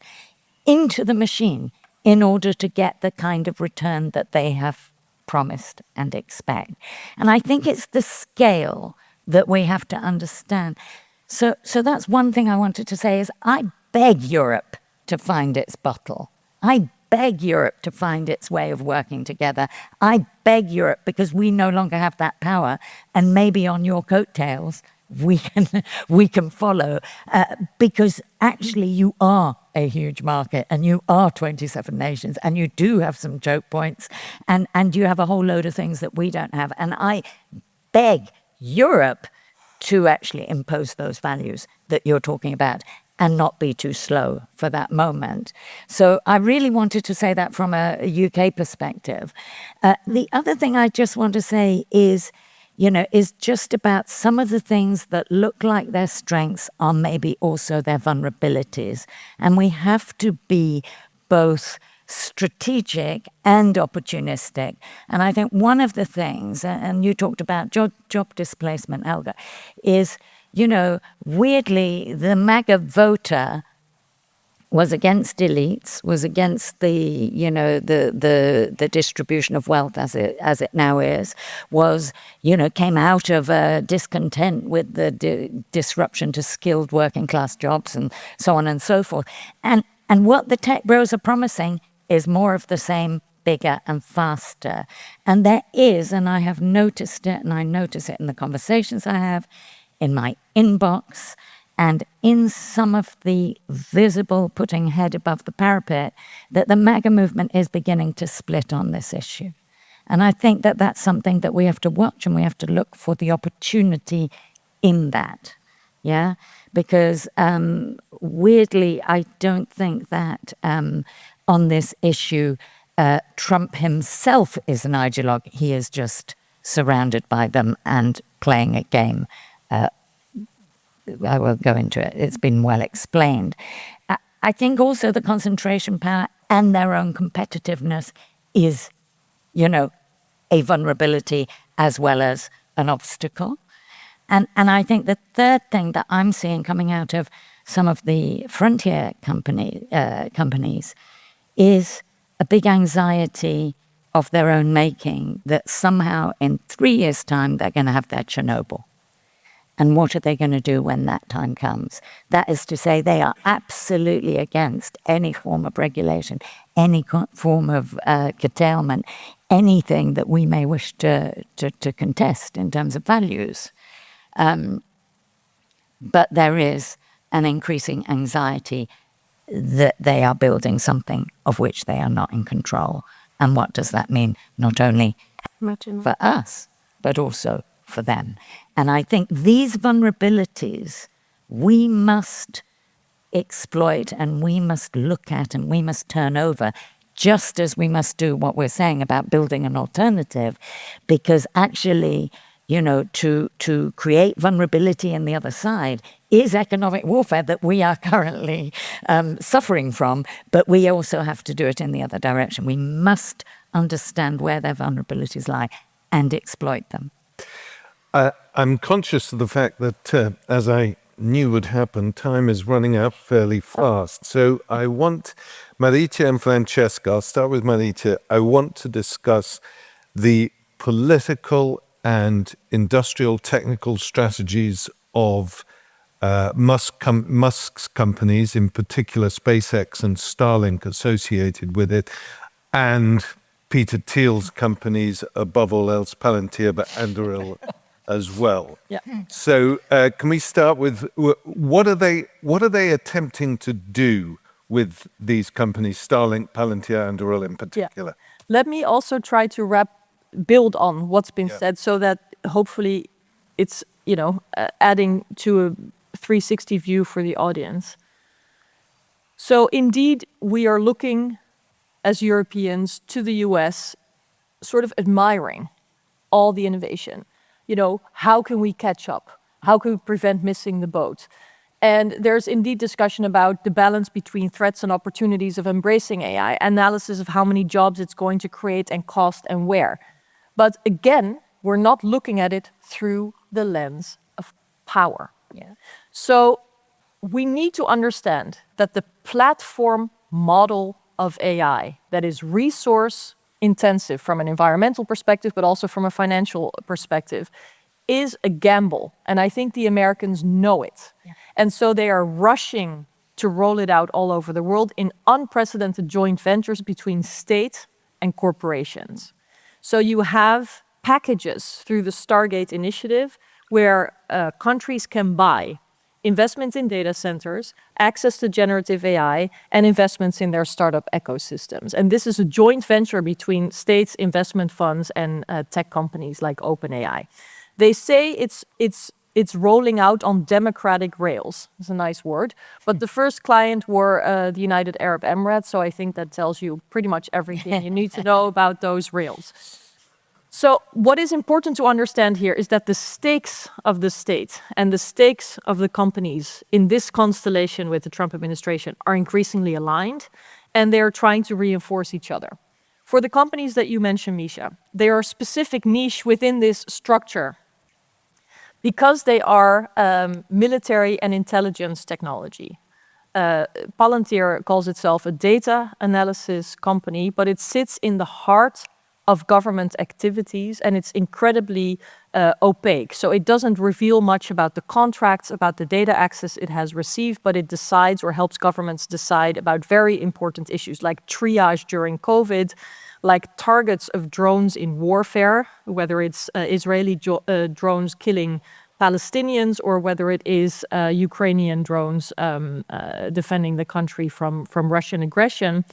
into the machine in order to get the kind of return that they have promised and expect. And I think it's the scale that we have to understand. So that's one thing I wanted to say is I beg Europe to find its bottle. I beg Europe to find its way of working together. I beg Europe, because we no longer have that power, and maybe on your coattails we can follow, because actually you are a huge market and you are 27 nations and you do have some choke points and you have a whole load of things that we don't have. And I beg Europe to actually impose those values that you're talking about and not be too slow for that moment. So I really wanted to say that from a UK perspective. The other thing I just want to say is, is just about some of the things that look like their strengths are maybe also their vulnerabilities. And we have to be both strategic and opportunistic. And I think one of the things, and you talked about job displacement, Helga, is, weirdly, the MAGA voter was against elites, was against the distribution of wealth as it now is, was, came out of discontent with the disruption to skilled working class jobs and so on and so forth. And what the tech bros are promising is more of the same, bigger and faster. And there is, and I have noticed it, and I notice it in the conversations I have, in my inbox, and in some of the visible putting head above the parapet, that the MAGA movement is beginning to split on this issue. And I think that that's something that we have to watch, and we have to look for the opportunity in that. Yeah, because weirdly, I don't think that on this issue, Trump himself is an ideologue. He is just surrounded by them and playing a game. I won't go into it. It's been well explained. I think also the concentration power and their own competitiveness is, a vulnerability as well as an obstacle. And I think the third thing that I'm seeing coming out of some of the frontier companies is a big anxiety of their own making that somehow in 3 years' time they're going to have their Chernobyl. And what are they going to do when that time comes? That is to say, they are absolutely against any form of regulation, any form of curtailment, anything that we may wish to contest in terms of values. But there is an increasing anxiety that they are building something of which they are not in control. And what does that mean? Not only for us, but also for them. And I think these vulnerabilities we must exploit and we must look at and we must turn over, just as we must do what we're saying about building an alternative, because actually, to create vulnerability on the other side is economic warfare that we are currently suffering from, but we also have to do it in the other direction. We must understand where their vulnerabilities lie and exploit them.
I'm conscious of the fact that, as I knew would happen, time is running out fairly fast. So I want Marietje and Francesca, I'll start with Marietje. I want to discuss the political and industrial technical strategies of Musk's companies, in particular SpaceX and Starlink associated with it, and Peter Thiel's companies, above all else, Palantir, but Anduril as well.
Yeah.
So can we start with what are they attempting to do with these companies, Starlink, Palantir, Anduril in particular?
Yeah. Let me also try to build on what's been said, so that hopefully it's adding to a 360 view for the audience. So indeed, we are looking as Europeans to the US, sort of admiring all the innovation. How can we catch up? How can we prevent missing the boat? And there's indeed discussion about the balance between threats and opportunities of embracing AI, analysis of how many jobs it's going to create and cost and where. But again, we're not looking at it through the lens of power.
Yeah.
So we need to understand that the platform model of AI that is resource intensive from an environmental perspective, but also from a financial perspective, is a gamble. And I think the Americans know it. Yeah. And so they are rushing to roll it out all over the world in unprecedented joint ventures between state and corporations. So you have packages through the Stargate initiative where countries can buy investments in data centers, access to generative AI, and investments in their startup ecosystems. And this is a joint venture between states, investment funds, and tech companies like OpenAI. They say it's rolling out on democratic rails. It's a nice word. But the first client were the United Arab Emirates, so I think that tells you pretty much everything you need to know about those rails. So what is important to understand here is that the stakes of the state and the stakes of the companies in this constellation with the Trump administration are increasingly aligned, and they are trying to reinforce each other. For the companies that you mentioned, Misha, they are a specific niche within this structure because they are military and intelligence technology. Palantir calls itself a data analysis company, but it sits in the heart of government activities, and it's incredibly opaque. So it doesn't reveal much about the contracts, about the data access it has received, but it decides or helps governments decide about very important issues like triage during COVID, like targets of drones in warfare, whether it's Israeli drones killing Palestinians or whether it is Ukrainian drones defending the country from Russian aggression.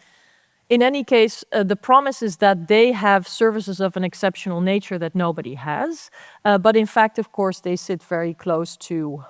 In any case, the promise is that they have services of an exceptional nature that nobody has. But in fact, of course, they sit very close to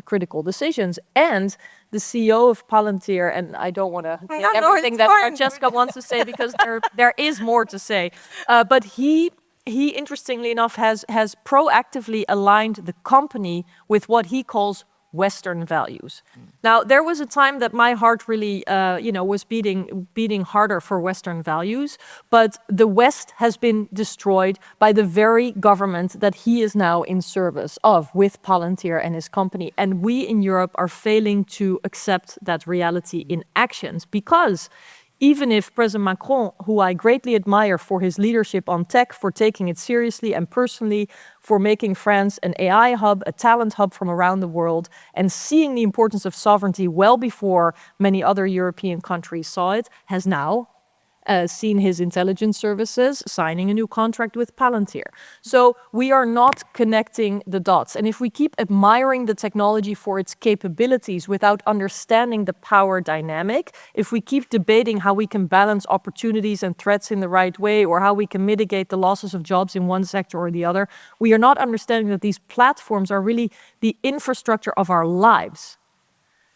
critical decisions. And the CEO of Palantir, and I don't want to take everything that Francesca wants to say because there is more to say. But he interestingly enough, has proactively aligned the company with what he calls Western values. Now, there was a time that my heart really, was beating harder for Western values, but the West has been destroyed by the very government that he is now in service of with Palantir and his company. And we in Europe are failing to accept that reality in actions because even if President Macron, who I greatly admire for his leadership on tech, for taking it seriously and personally, for making France an AI hub, a talent hub from around the world, and seeing the importance of sovereignty well before many other European countries saw it, has now seen his intelligence services signing a new contract with Palantir. So we are not connecting the dots. And if we keep admiring the technology for its capabilities without understanding the power dynamic, if we keep debating how we can balance opportunities and threats in the right way, or how we can mitigate the losses of jobs in one sector or the other, we are not understanding that these platforms are really the infrastructure of our lives.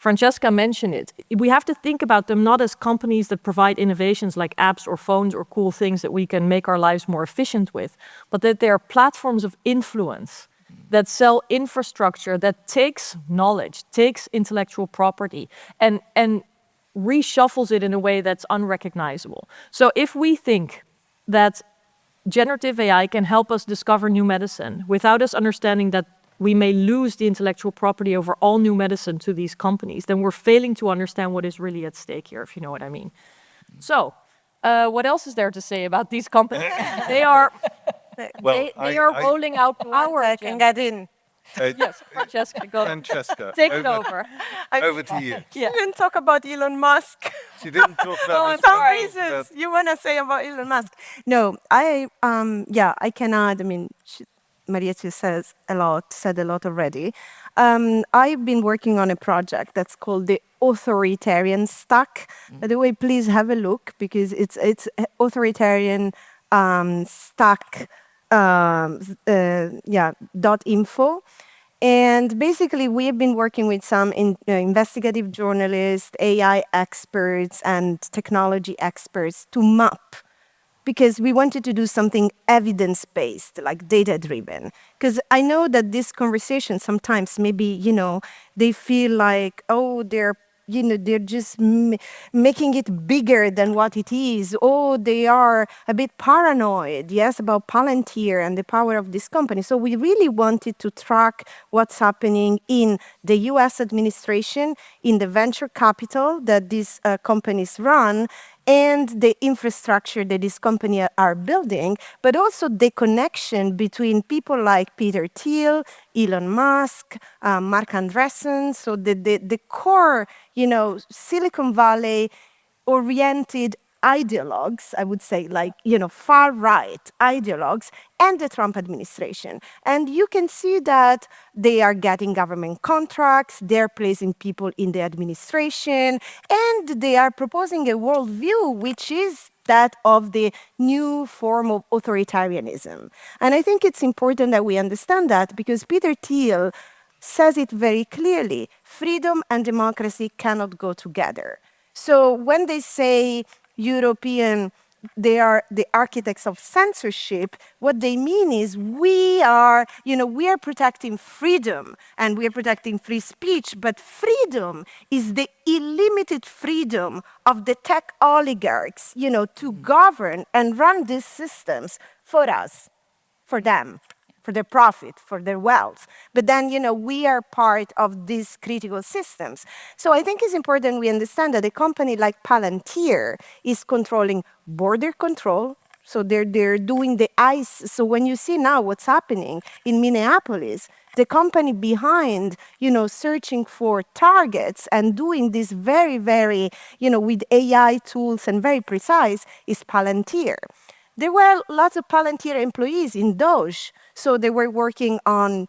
Francesca mentioned it. We have to think about them not as companies that provide innovations like apps or phones or cool things that we can make our lives more efficient with, but that they are platforms of influence that sell infrastructure that takes knowledge, takes intellectual property, and reshuffles it in a way that's unrecognizable. So if we think that generative AI can help us discover new medicine without us understanding that we may lose the intellectual property over all new medicine to these companies, then we're failing to understand what is really at stake here, if you know what I mean. So, what else is there to say about these companies? They are rolling out power.
I can get in.
Yes, Francesca, go.
Francesca,
Take it over.
Over to you.
You didn't talk about Elon Musk.
She didn't talk about
Some reasons you want to say about Elon Musk. No, I can add. I mean, Marietje said a lot already. I've been working on a project that's called the authoritarian stack. By the way, please have a look because it's authoritarian stack .info. And basically, we have been working with some investigative journalists, AI experts, and technology experts to map, because we wanted to do something evidence-based, like data-driven. Because I know that this conversation sometimes maybe, they feel like, oh, they're they're just making it bigger than what it is. Oh, they are a bit paranoid, yes, about Palantir and the power of this company. So we really wanted to track what's happening in the US administration, in the venture capital that these companies run, and the infrastructure that these companies are building, but also the connection between people like Peter Thiel, Elon Musk, Mark Andreessen, so the core, Silicon Valley oriented ideologues, I would say, like, far-right ideologues, and the Trump administration. And you can see that they are getting government contracts, they're placing people in the administration, and they are proposing a worldview which is that of the new form of authoritarianism. And I think it's important that we understand that, because Peter Thiel says it very clearly: freedom and democracy cannot go together. So when they say they are the architects of censorship, what they mean is we are protecting freedom and we are protecting free speech, but freedom is the illimited freedom of the tech oligarchs, to govern and run these systems for us, for them, for their profit, for their wealth. But then, we are part of these critical systems. So I think it's important we understand that a company like Palantir is controlling border control. So they're doing the ICE. So when you see now what's happening in Minneapolis, the company behind, searching for targets and doing this very, very, with AI tools and very precise, is Palantir. There were lots of Palantir employees in Doge, so they were working on,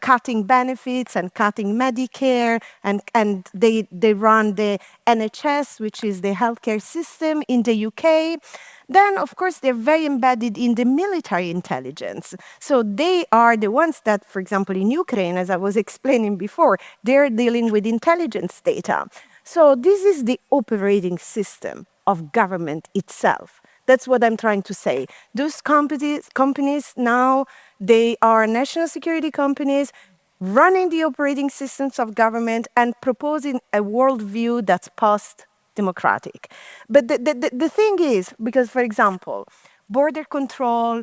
cutting benefits and cutting Medicare, and they run the NHS, which is the healthcare system in the UK. Then, of course, they're very embedded in the military intelligence. So they are the ones that, for example, in Ukraine, as I was explaining before, they're dealing with intelligence data. So this is the operating system of government itself. That's what I'm trying to say. Those companies now, they are national security companies running the operating systems of government and proposing a worldview that's post-democratic. But the thing is, because, for example, border control,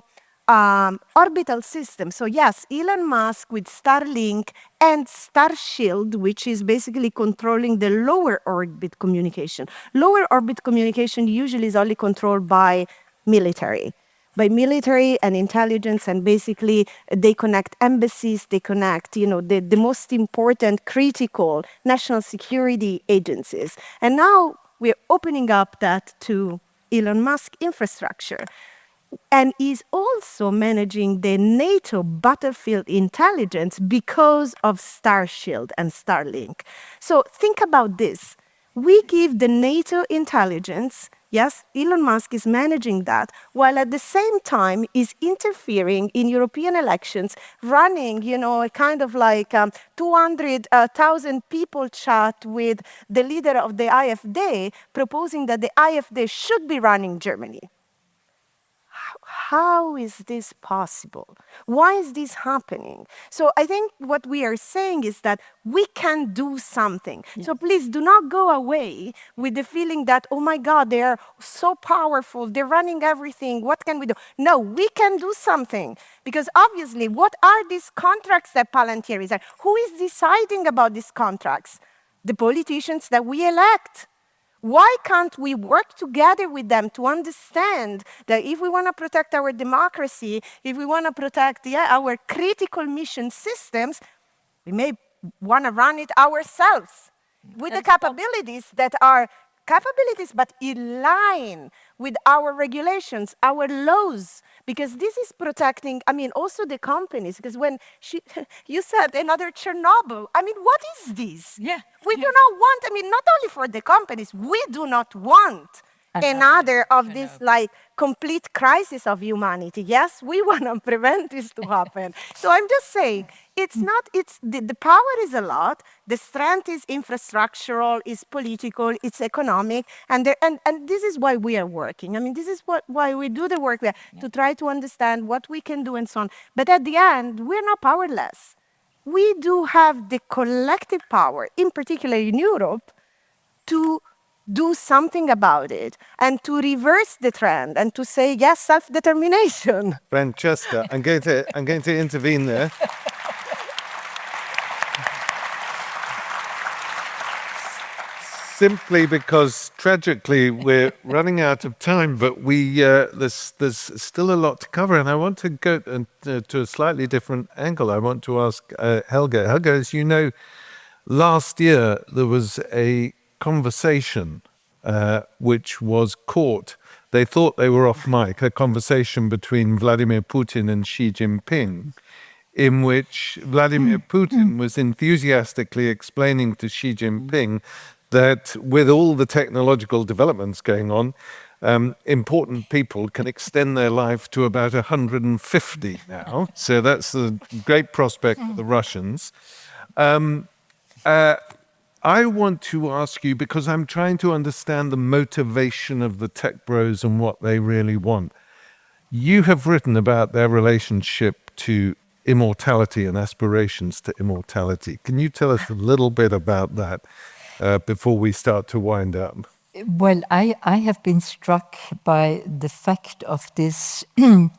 orbital system. So yes, Elon Musk with Starlink and Starshield, which is basically controlling the lower orbit communication. Lower orbit communication usually is only controlled by military and intelligence, and basically they connect embassies, they connect, the most important critical national security agencies. And now we're opening up that to Elon Musk infrastructure. And is also managing the NATO battlefield intelligence because of Starshield and Starlink. So think about this. We give the NATO intelligence, yes, Elon Musk is managing that, while at the same time is interfering in European elections, running, a kind of like 200,000 people chat with the leader of the AfD, proposing that the AfD should be running Germany. How is this possible? Why is this happening? So I think what we are saying is that we can do something. Yeah. So please do not go away with the feeling that, oh my God, they are so powerful, they're running everything, what can we do? No, we can do something. Because obviously, what are these contracts that Palantir is? Who is deciding about these contracts? The politicians that we elect. Why can't we work together with them to understand that if we want to protect our democracy, if we want to protect our critical mission systems, we may want to run it ourselves with the capabilities that are capabilities but in line with our regulations, our laws, because this is protecting, also the companies, because when you said another Chernobyl, what is this?
Yeah.
We do not want, not only for the companies, we do not want another of this complete crisis of humanity. Yes, we want to prevent this to happen. So I'm just saying, the power is a lot, the strength is infrastructural, is political, it's economic, and this is why we are working. This is why we do the work to try to understand what we can do and so on. But at the end, we're not powerless. We do have the collective power, in particular in Europe, to do something about it and to reverse the trend and to say, yes, self-determination.
Francesca, I'm going to intervene there. Simply because, tragically, we're running out of time, but there's still a lot to cover, and I want to go to a slightly different angle. I want to ask Helga. Helga, as you know, last year there was a conversation which was caught. They thought they were off mic, a conversation between Vladimir Putin and Xi Jinping, in which Vladimir Putin was enthusiastically explaining to Xi Jinping that with all the technological developments going on, important people can extend their life to about 150 now. So that's a great prospect for the Russians. I want to ask you, because I'm trying to understand the motivation of the tech bros and what they really want. You have written about their relationship to immortality and aspirations to immortality. Can you tell us a little bit about that before we start to wind up?
Well, I have been struck by the fact of this,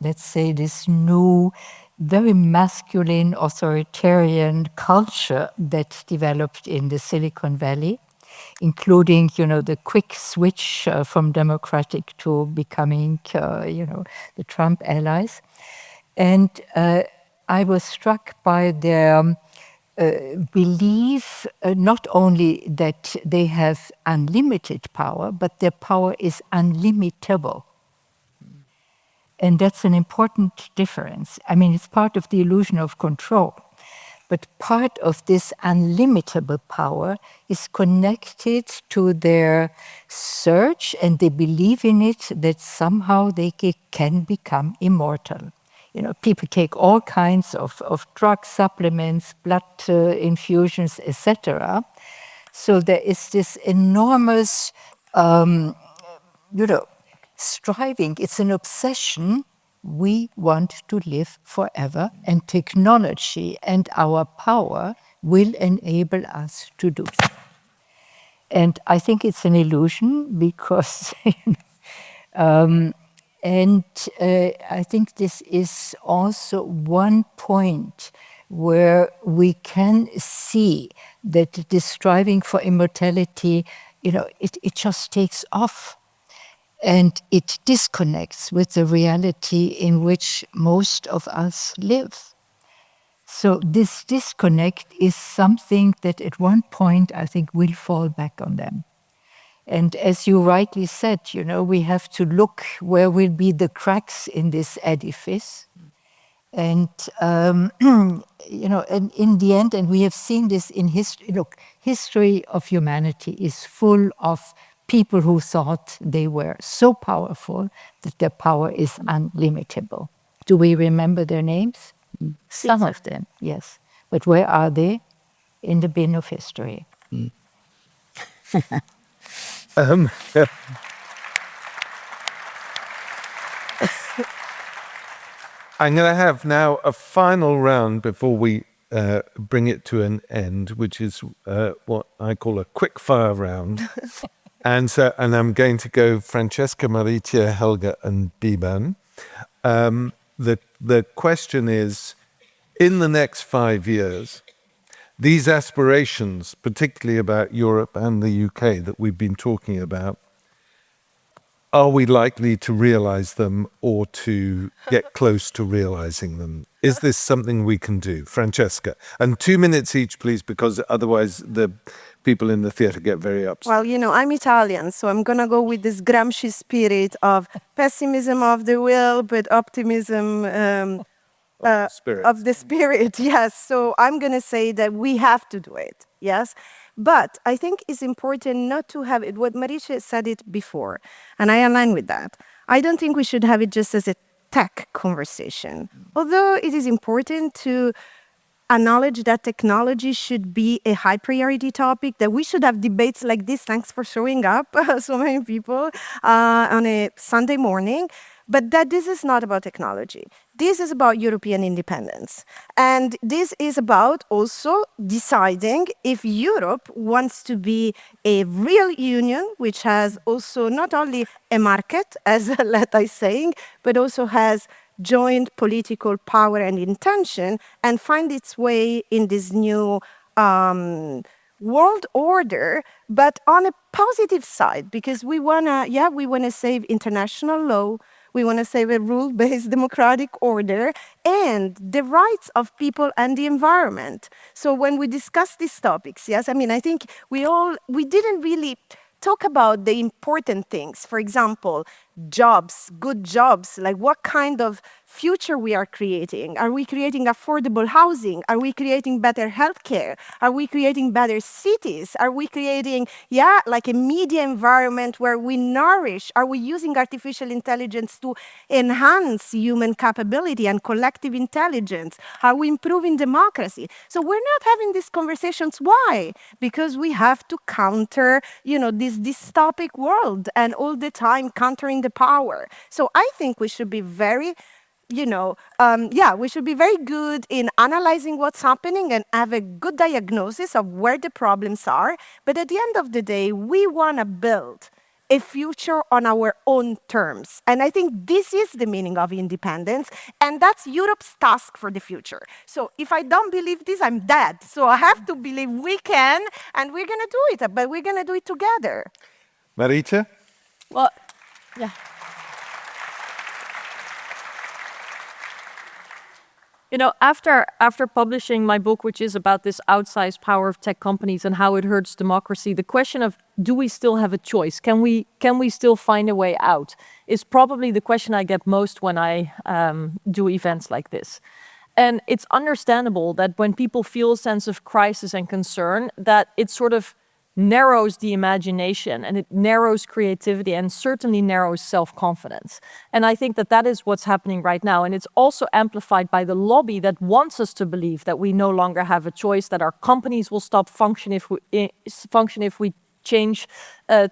let's say, this new, very masculine, authoritarian culture that developed in the Silicon Valley, including, the quick switch from democratic to becoming, the Trump allies. And I was struck by their belief not only that they have unlimited power, but their power is unlimitable. And that's an important difference. I mean, it's part of the illusion of control. But part of this unlimitable power is connected to their search, and they believe in it, that somehow they can become immortal. People take all kinds of drug supplements, blood infusions, etc. So there is this enormous, striving. It's an obsession. We want to live forever, and technology and our power will enable us to do so. And I think it's an illusion because and I think this is also one point where we can see that this striving for immortality, it just takes off. And it disconnects with the reality in which most of us live. So this disconnect is something that at one point I think will fall back on them. And as you rightly said, we have to look where will be the cracks in this edifice. And, and in the end, and we have seen this in history, history of humanity is full of people who thought they were so powerful that their power is unlimitable. Do we remember their names? Some of them, yes. But where are they? In the bin of history.
I'm going to have now a final round before we bring it to an end, which is what I call a quick fire round. And I'm going to go Francesca, Marietje, Helga, and Beeban. The question is, in the next 5 years, these aspirations, particularly about Europe and the UK that we've been talking about, are we likely to realize them or to get close to realizing them? Is this something we can do? Francesca. And 2 minutes each, please, because otherwise the people in the theatre get very upset.
Well, I'm Italian, so I'm going to go with this Gramsci spirit of pessimism of the will, but optimism of the spirit, yes. So I'm going to say that we have to do it, yes. But I think it's important not to have it, what Marietje said it before, and I align with that. I don't think we should have it just as a tech conversation. Although it is important to acknowledge that technology should be a high priority topic, that we should have debates like this. Thanks for showing up, so many people, on a Sunday morning. but that this is not about technology. This is about European independence. And this is about also deciding if Europe wants to be a real union, which has also not only a market, as Letta is saying, but also has joint political power and intention, and find its way in this new world order, but on a positive side, because we wanna save international law, we wanna save a rule-based democratic order and the rights of people and the environment. So when we discuss these topics, yes, I mean, I think we didn't really talk about the important things. For example, jobs, good jobs, like what kind of future we are creating. Are we creating affordable housing? Are we creating better healthcare? Are we creating better cities? Are we creating, like a media environment where we nourish? Are we using artificial intelligence to enhance human capability and collective intelligence? Are we improving democracy? So we're not having these conversations. Why? Because we have to counter, this dystopic world and all the time countering the power. So I think we should be very we should be very good in analyzing what's happening and have a good diagnosis of where the problems are. But at the end of the day, we want to build a future on our own terms. And I think this is the meaning of independence, and that's Europe's task for the future. So if I don't believe this, I'm dead. So I have to believe we can, and we're going to do it, but we're going to do it together.
Marietje?
Well, yeah. After publishing my book, which is about this outsized power of tech companies and how it hurts democracy, the question of, do we still have a choice? Can we still find a way out? Is probably the question I get most when I do events like this. And it's understandable that when people feel a sense of crisis and concern, that it sort of narrows the imagination and it narrows creativity and certainly narrows self-confidence. And I think that is what's happening right now. And it's also amplified by the lobby that wants us to believe that we no longer have a choice, that our companies will stop function if we change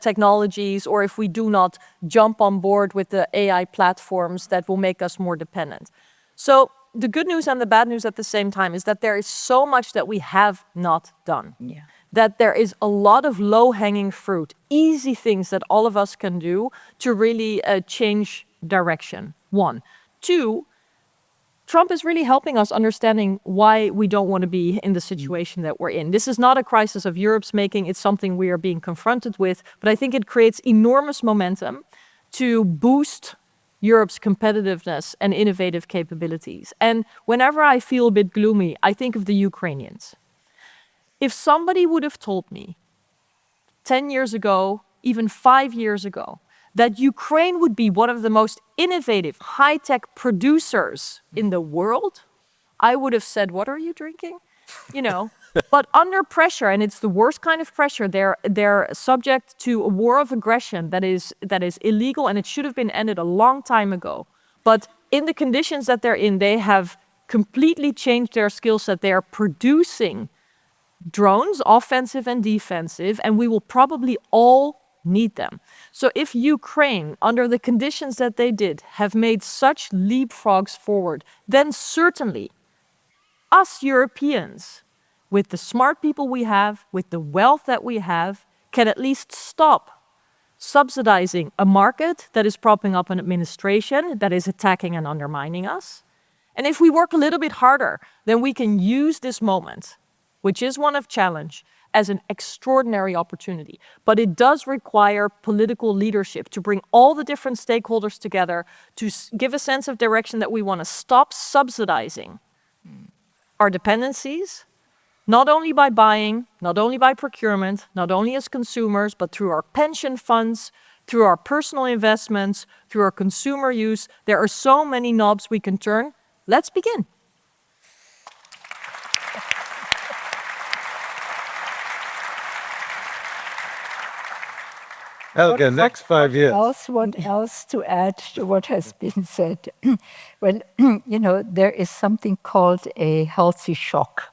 technologies, or if we do not jump on board with the AI platforms that will make us more dependent. So the good news and the bad news at the same time is that there is so much that we have not done. Yeah. That there is a lot of low-hanging fruit, easy things that all of us can do to really change direction, 1. 2, Trump is really helping us understanding why we don't want to be in the situation that we're in. This is not a crisis of Europe's making, it's something we are being confronted with, but I think it creates enormous momentum to boost Europe's competitiveness and innovative capabilities. And whenever I feel a bit gloomy, I think of the Ukrainians. If somebody would have told me 10 years ago, even 5 years ago, that Ukraine would be one of the most innovative, high-tech producers in the world, I would have said, what are you drinking? But under pressure, and it's the worst kind of pressure, they're subject to a war of aggression that is illegal, and it should have been ended a long time ago. But in the conditions that they're in, they have completely changed their skill set. They are producing drones, offensive and defensive, and we will probably all need them. So if Ukraine, under the conditions that they did, have made such leapfrogs forward, then certainly us Europeans, with the smart people we have, with the wealth that we have, can at least stop subsidizing a market that is propping up an administration that is attacking and undermining us. And if we work a little bit harder, then we can use this moment, which is one of challenge, as an extraordinary opportunity. But it does require political leadership to bring all the different stakeholders together, to give a sense of direction that we want to stop subsidizing our dependencies, not only by buying, not only by procurement, not only as consumers, but through our pension funds, through our personal investments, through our consumer use. There are so many knobs we can turn. Let's begin.
Helga, next 5 years.
What else to add to what has been said? Well, there is something called a healthy shock.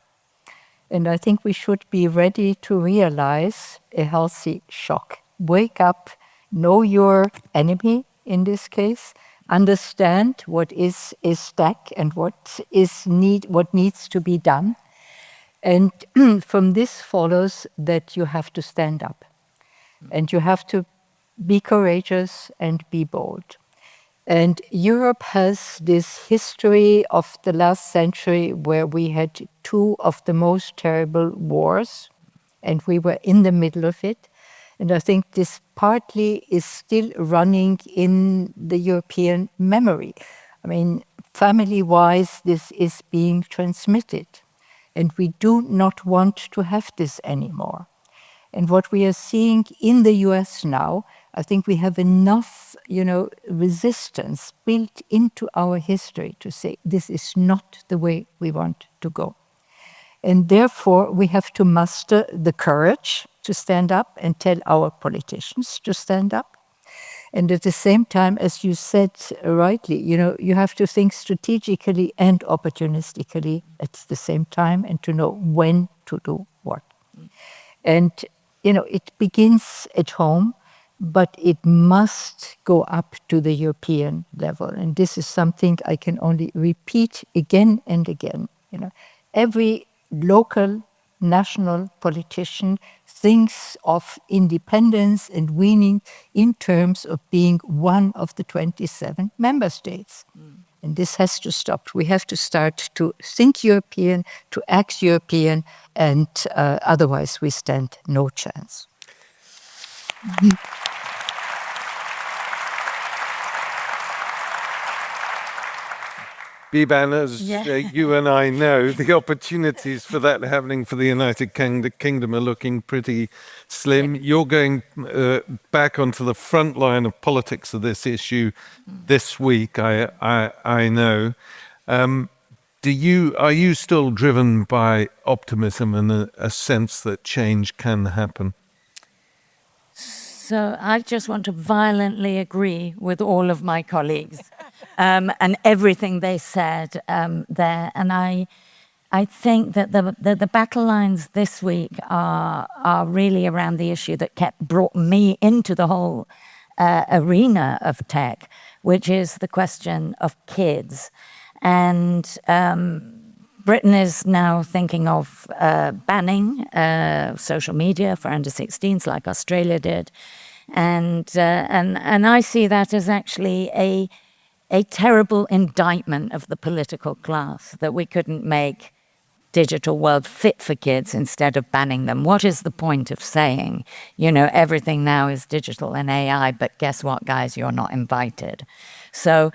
And I think we should be ready to realize a healthy shock. Wake up, know your enemy in this case, understand what is stuck and what needs to be done. And from this follows that you have to stand up. And you have to be courageous and be bold. And Europe has this history of the last century where we had two of the most terrible wars, and we were in the middle of it. And I think this partly is still running in the European memory. I mean, family-wise, this is being transmitted. And we do not want to have this anymore. And what we are seeing in the US now, I think we have enough, resistance built into our history to say this is not the way we want to go. And therefore, we have to muster the courage to stand up and tell our politicians to stand up. And at the same time, as you said rightly, you have to think strategically and opportunistically at the same time and to know when to do what. And, it begins at home, but it must go up to the European level. And this is something I can only repeat again and again. Every local, national politician thinks of independence and winning in terms of being one of the 27 member states. And this has to stop. We have to start to think European, to act European, and otherwise we stand no chance.
Beeban, as you and I know, the opportunities for that happening for the United Kingdom are looking pretty slim. You're going back onto the front line of politics of this issue this week, I know. Are you still driven by optimism and a sense that change can happen?
So I just want to violently agree with all of my colleagues and everything they said there. And I think that the battle lines this week are really around the issue that brought me into the whole arena of tech, which is the question of kids. And Britain is now thinking of banning social media for under 16s, like Australia did, and I see that as actually a terrible indictment of the political class, that we couldn't make digital world fit for kids instead of banning them. What is the point of saying, everything now is digital and AI, but guess what, guys, you're not invited. So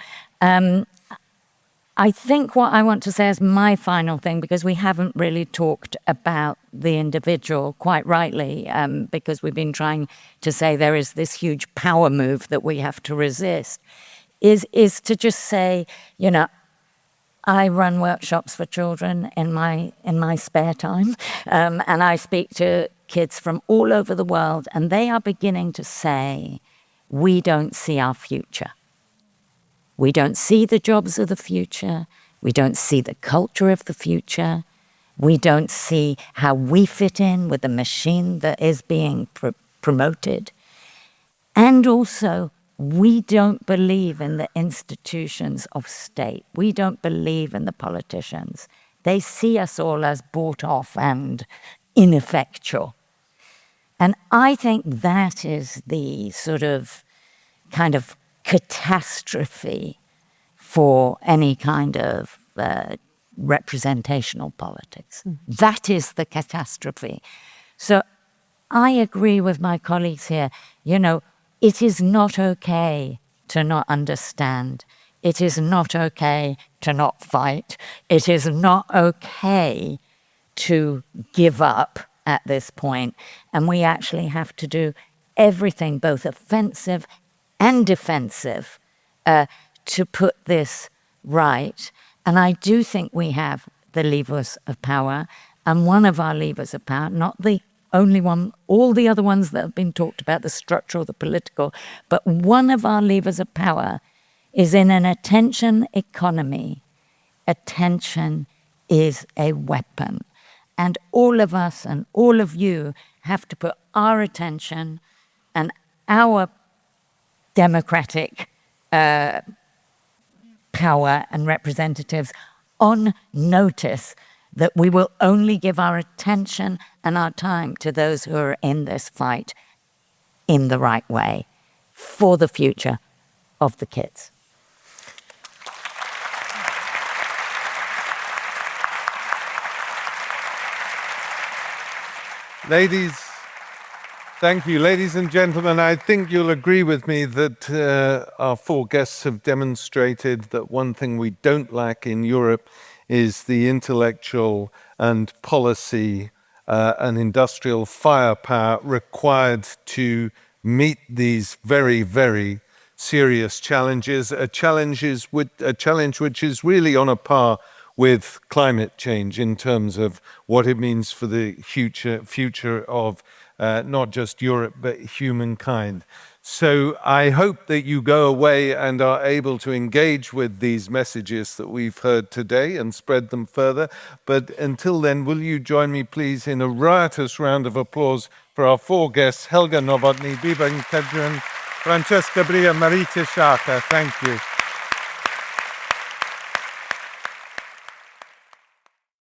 I think what I want to say is my final thing, because we haven't really talked about the individual, quite rightly, because we've been trying to say there is this huge power move that we have to resist, is to just say, I run workshops for children in my spare time, and I speak to kids from all over the world, and they are beginning to say, we don't see our future. We don't see the jobs of the future. We don't see the culture of the future. We don't see how we fit in with the machine that is being promoted. And also, we don't believe in the institutions of state. We don't believe in the politicians. They see us all as bought off and ineffectual. And I think that is the sort of kind of catastrophe for any kind of representational politics. That is the catastrophe. So I agree with my colleagues here. It is not okay to not understand. It is not okay to not fight. It is not okay to give up at this point. And we actually have to do everything, both offensive and defensive, to put this right. And I do think we have the levers of power. And one of our levers of power, not the only one, all the other ones that have been talked about, the structural, the political, but one of our levers of power is in an attention economy. Attention is a weapon. And all of us and all of you have to put our attention and our democratic power and representatives on notice that we will only give our attention and our time to those who are in this fight in the right way for the future of the kids.
Ladies, thank you. Ladies and gentlemen, I think you'll agree with me that our four guests have demonstrated that one thing we don't lack in Europe is the intellectual and policy and industrial firepower required to meet these very, very serious challenges, a challenge which is really on a par with climate change in terms of what it means for the future of not just Europe, but humankind. So I hope that you go away and are able to engage with these messages that we've heard today and spread them further. But until then, will you join me, please, in a riotous round of applause for our four guests, Helga Nowotny, Beeban Kidron, Francesca Bria, Marietje Schaake. Thank you.